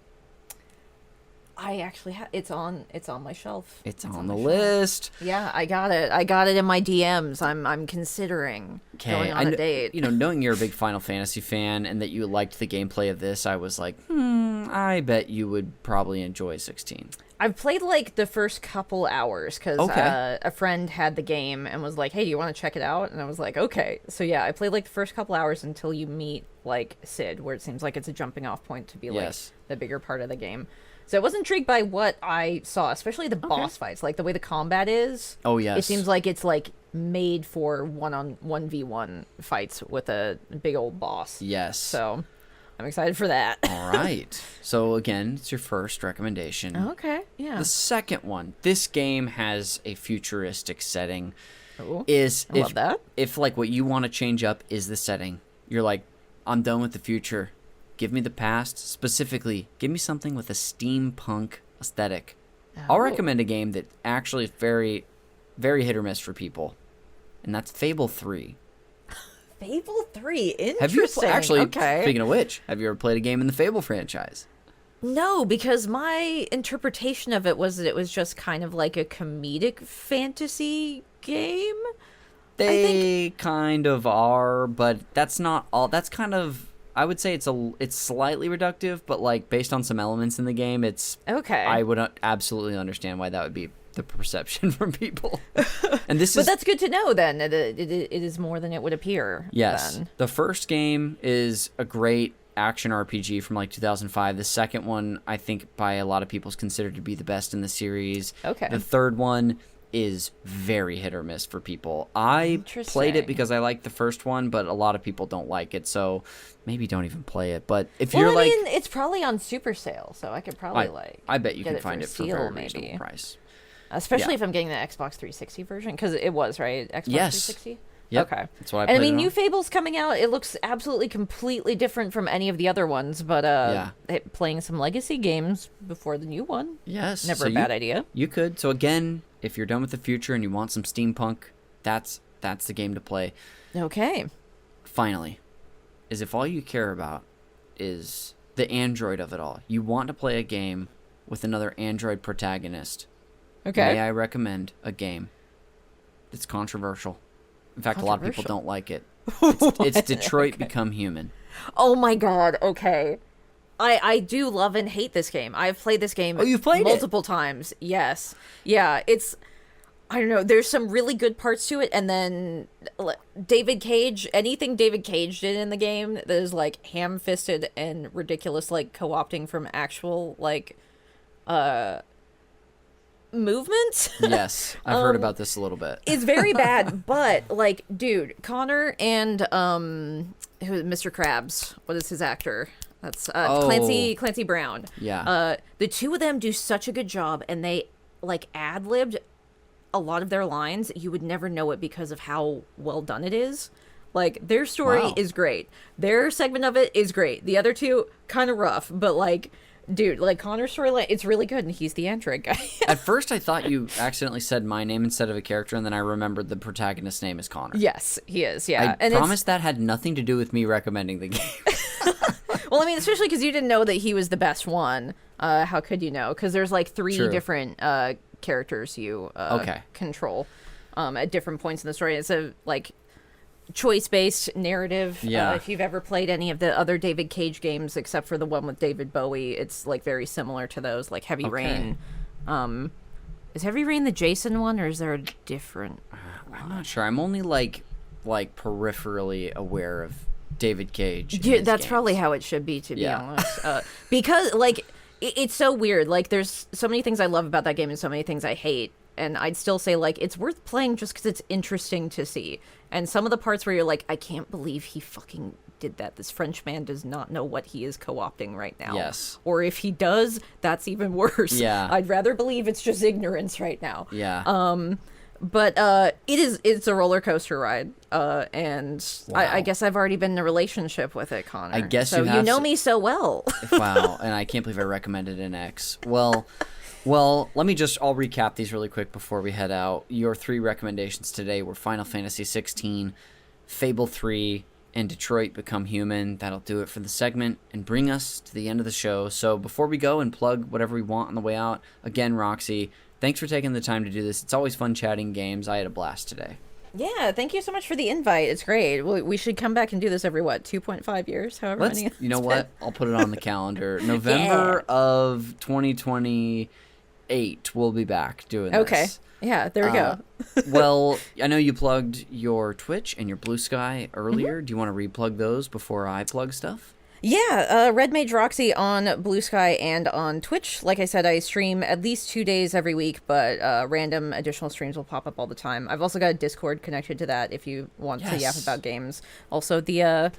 I actually have. It's on my shelf. It's on the list. Yeah, I got it. I got it in my DMs. I'm considering going on a date. You know, knowing you're a big Final Fantasy fan and that you liked the gameplay of this, I was like, I bet you would probably enjoy 16. I've played like the first couple hours because a friend had the game and was like, "Hey, do you want to check it out?" And I was like, "Okay." So yeah, I played like the first couple hours until you meet like Sid, where it seems like it's a jumping off point to be like the bigger part of the game. So I was intrigued by what I saw, especially the boss fights, like the way the combat is. Oh yes, it seems like it's like made for 1v1 fights with a big old boss. Yes. So I'm excited for that. All right. So again, it's your first recommendation. Okay. Yeah. The second one, this game has a futuristic setting. Ooh, I love that. If like what you want to change up is the setting, you're like, I'm done with the future. Give me the past. Specifically, give me something with a steampunk aesthetic. I'll recommend a game that actually is very, very hit or miss for people, and that's Fable 3. Fable 3, interesting. Have you actually? Speaking of which, have you ever played a game in the Fable franchise? No, because my interpretation of it was that it was just kind of like a comedic fantasy game. They kind of are, but that's not all. That's kind of, I would say it's slightly reductive, but like based on some elements in the game, it's okay. I would absolutely understand why that would be the perception from people. And but that's good to know then. It is more than it would appear. Yes. Then. The first game is a great action RPG from like 2005. The second one, I think by a lot of people is considered to be the best in the series. Okay. The third one is very hit or miss for people. I played it because I liked the first one, but a lot of people don't like it, so maybe don't even play it. But if you're like, I mean, it's probably on super sale, so I could probably I bet you can find it for a very maybe. reasonable price. Especially if I'm getting the Xbox 360 version, because it was, right? Xbox 360? Yep. Okay. That's what I played. And I mean, new Fable's coming out. It looks absolutely completely different from any of the other ones, but playing some legacy games before the new one. Yes. Never a bad idea. You could. So again, if you're done with the future and you want some steampunk, that's the game to play. Okay. Finally, is if all you care about is the android of it all. You want to play a game with another android protagonist. Okay. May I recommend a game that's controversial? In fact, a lot of people don't like it. It's Detroit Become Human. Oh my God. Okay. I do love and hate this game. I've played this game you've played multiple times. Yes. Yeah, it's, I don't know, there's some really good parts to it, and then David Cage, anything David Cage did in the game that is like ham-fisted and ridiculous, like co-opting from actual like movements. Yes, I've heard about this a little bit. It's very bad, but like, dude, Connor and Mr. Krabs, what is his actor? That's Clancy Brown. Yeah. The two of them do such a good job, and they like ad-libbed a lot of their lines. You would never know it because of how well done it is. Like, their story is great. Their segment of it is great. The other two, kind of rough, but like, dude, like Connor's storyline, it's really good, and he's the android guy. At first, I thought you accidentally said my name instead of a character, and then I remembered the protagonist's name is Connor. Yes, he is, yeah. I promise that had nothing to do with me recommending the game. Well, I mean, especially because you didn't know that he was the best one. How could you know? Because there's like three different characters you Okay. control at different points in the story. It's a like choice-based narrative. Yeah. If you've ever played any of the other David Cage games, except for the one with David Bowie, it's like very similar to those, like Heavy Rain. Is Heavy Rain the Jason one, or is there a different I'm not sure. I'm only like peripherally aware of David Cage. Yeah, that's probably how it should be, to be honest. Because like it's so weird. Like there's so many things I love about that game and so many things I hate. And I'd still say like it's worth playing just because it's interesting to see. And some of the parts where you're like, I can't believe he fucking did that. This French man does not know what he is co-opting right now. Yes. Or if he does, that's even worse. Yeah. I'd rather believe it's just ignorance right now. Yeah. But it's a roller coaster ride. And Wow. I guess I've already been in a relationship with it, Connor. I guess so you have know me so well. Wow. And I can't believe I recommended an X. Well, let me I'll recap these really quick before we head out. Your 3 recommendations today were Final Fantasy 16, Fable 3, and Detroit Become Human. That'll do it for the segment and bring us to the end of the show. So before we go and plug whatever we want on the way out, again, Roxy, thanks for taking the time to do this. It's always fun chatting games. I had a blast today. Yeah, thank you so much for the invite. It's great. We should come back and do this every, 2.5 years? However many. You know what? I'll put it on the calendar. November of 2028, we'll be back doing this. Okay. Yeah, there we go. Well, I know you plugged your Twitch and your Blue Sky earlier. Do you want to re-plug those before I plug stuff? Yeah, Red Mage Roxy on Blue Sky and on Twitch. Like I said, I stream at least 2 days every week, but random additional streams will pop up all the time. I've also got a Discord connected to that if you want to yap about games. Also, the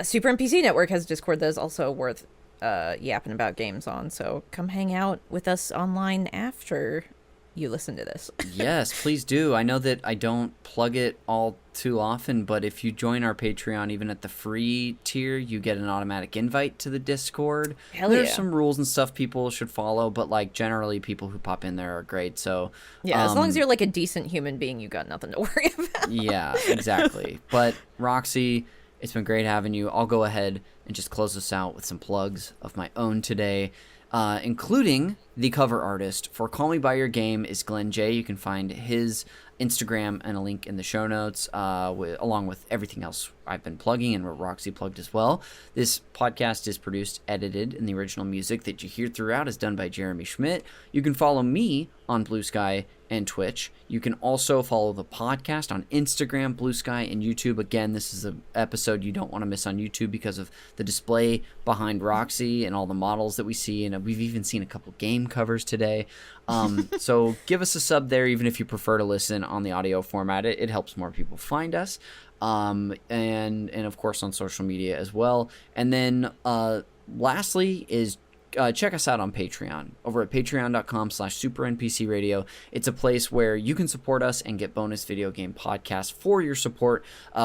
Super NPC Network has a Discord that is also worth yapping about games on, so come hang out with us online after you listen to this. Yes, please do. I know that I don't plug it all too often, but if you join our Patreon, even at the free tier, you get an automatic invite to the Discord. There's some rules and stuff people should follow, but like generally people who pop in there are great. So yeah, as long as you're like a decent human being, you got nothing to worry about. Yeah, exactly. But Roxy, it's been great having you. I'll go ahead and just close this out with some plugs of my own today. Including the cover artist for Call Me By Your Game is Glenn J. You can find his Instagram and a link in the show notes, along with everything else I've been plugging and what Roxy plugged as well. This podcast is produced, edited, and the original music that you hear throughout is done by Jeremy Schmidt. You can follow me on Blue Sky and Twitch. You can also follow the podcast on Instagram, Blue Sky, and YouTube. Again, this is an episode you don't want to miss on YouTube because of the display behind Roxy and all the models that we see, and we've even seen a couple game covers today. So give us a sub there, even if you prefer to listen on the audio format. It helps more people find us. And of course on social media as well. And then lastly is check us out on Patreon over at patreon.com/supernpcradio. It's a place where you can support us and get bonus video game podcasts for your support.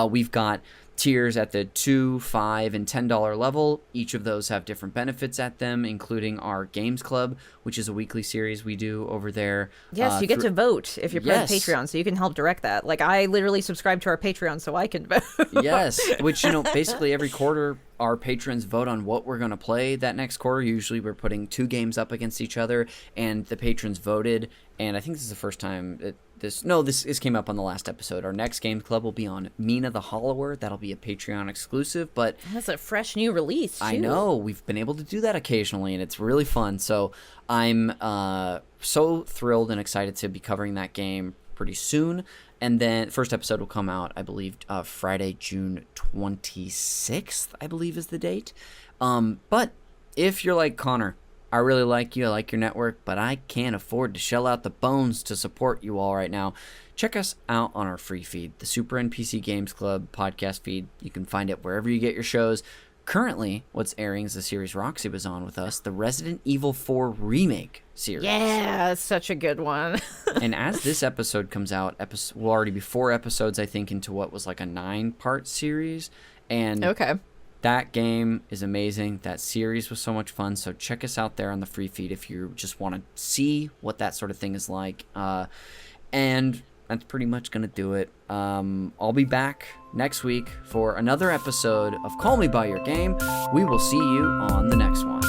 We've got tiers at the $2, $5, and $10 level. Each of those have different benefits at them, including our Games Club, which is a weekly series we do over there. Yes, you get to vote if you're part of Patreon, so you can help direct that. Like, I literally subscribe to our Patreon so I can vote. Yes, which, basically every quarter our patrons vote on what we're going to play that next quarter. Usually we're putting 2 games up against each other, and the patrons voted, and I think this is the first time that this came up on the last episode. Our next Games Club will be on Mina the Hollower. That'll be a Patreon exclusive, but that's a fresh new release, too. I know. We've been able to do that occasionally, and it's really fun. So I'm so thrilled and excited to be covering that game pretty soon. And then first episode will come out, I believe, Friday, June 26th, I believe is the date. But if you're like Connor, I really like you, I like your network, but I can't afford to shell out the bones to support you all right now, check us out on our free feed, the Super NPC Games Club podcast feed. You can find it wherever you get your shows. Currently, what's airing is the series Roxy was on with us, the Resident Evil 4 remake series. Yeah, it's such a good one. And as this episode comes out, we'll already be 4 episodes, I think, into what was like a 9-part series. And that game is amazing. That series was so much fun. So check us out there on the free feed if you just want to see what that sort of thing is like. And that's pretty much going to do it. I'll be back next week for another episode of Call Me By Your Game. We will see you on the next one.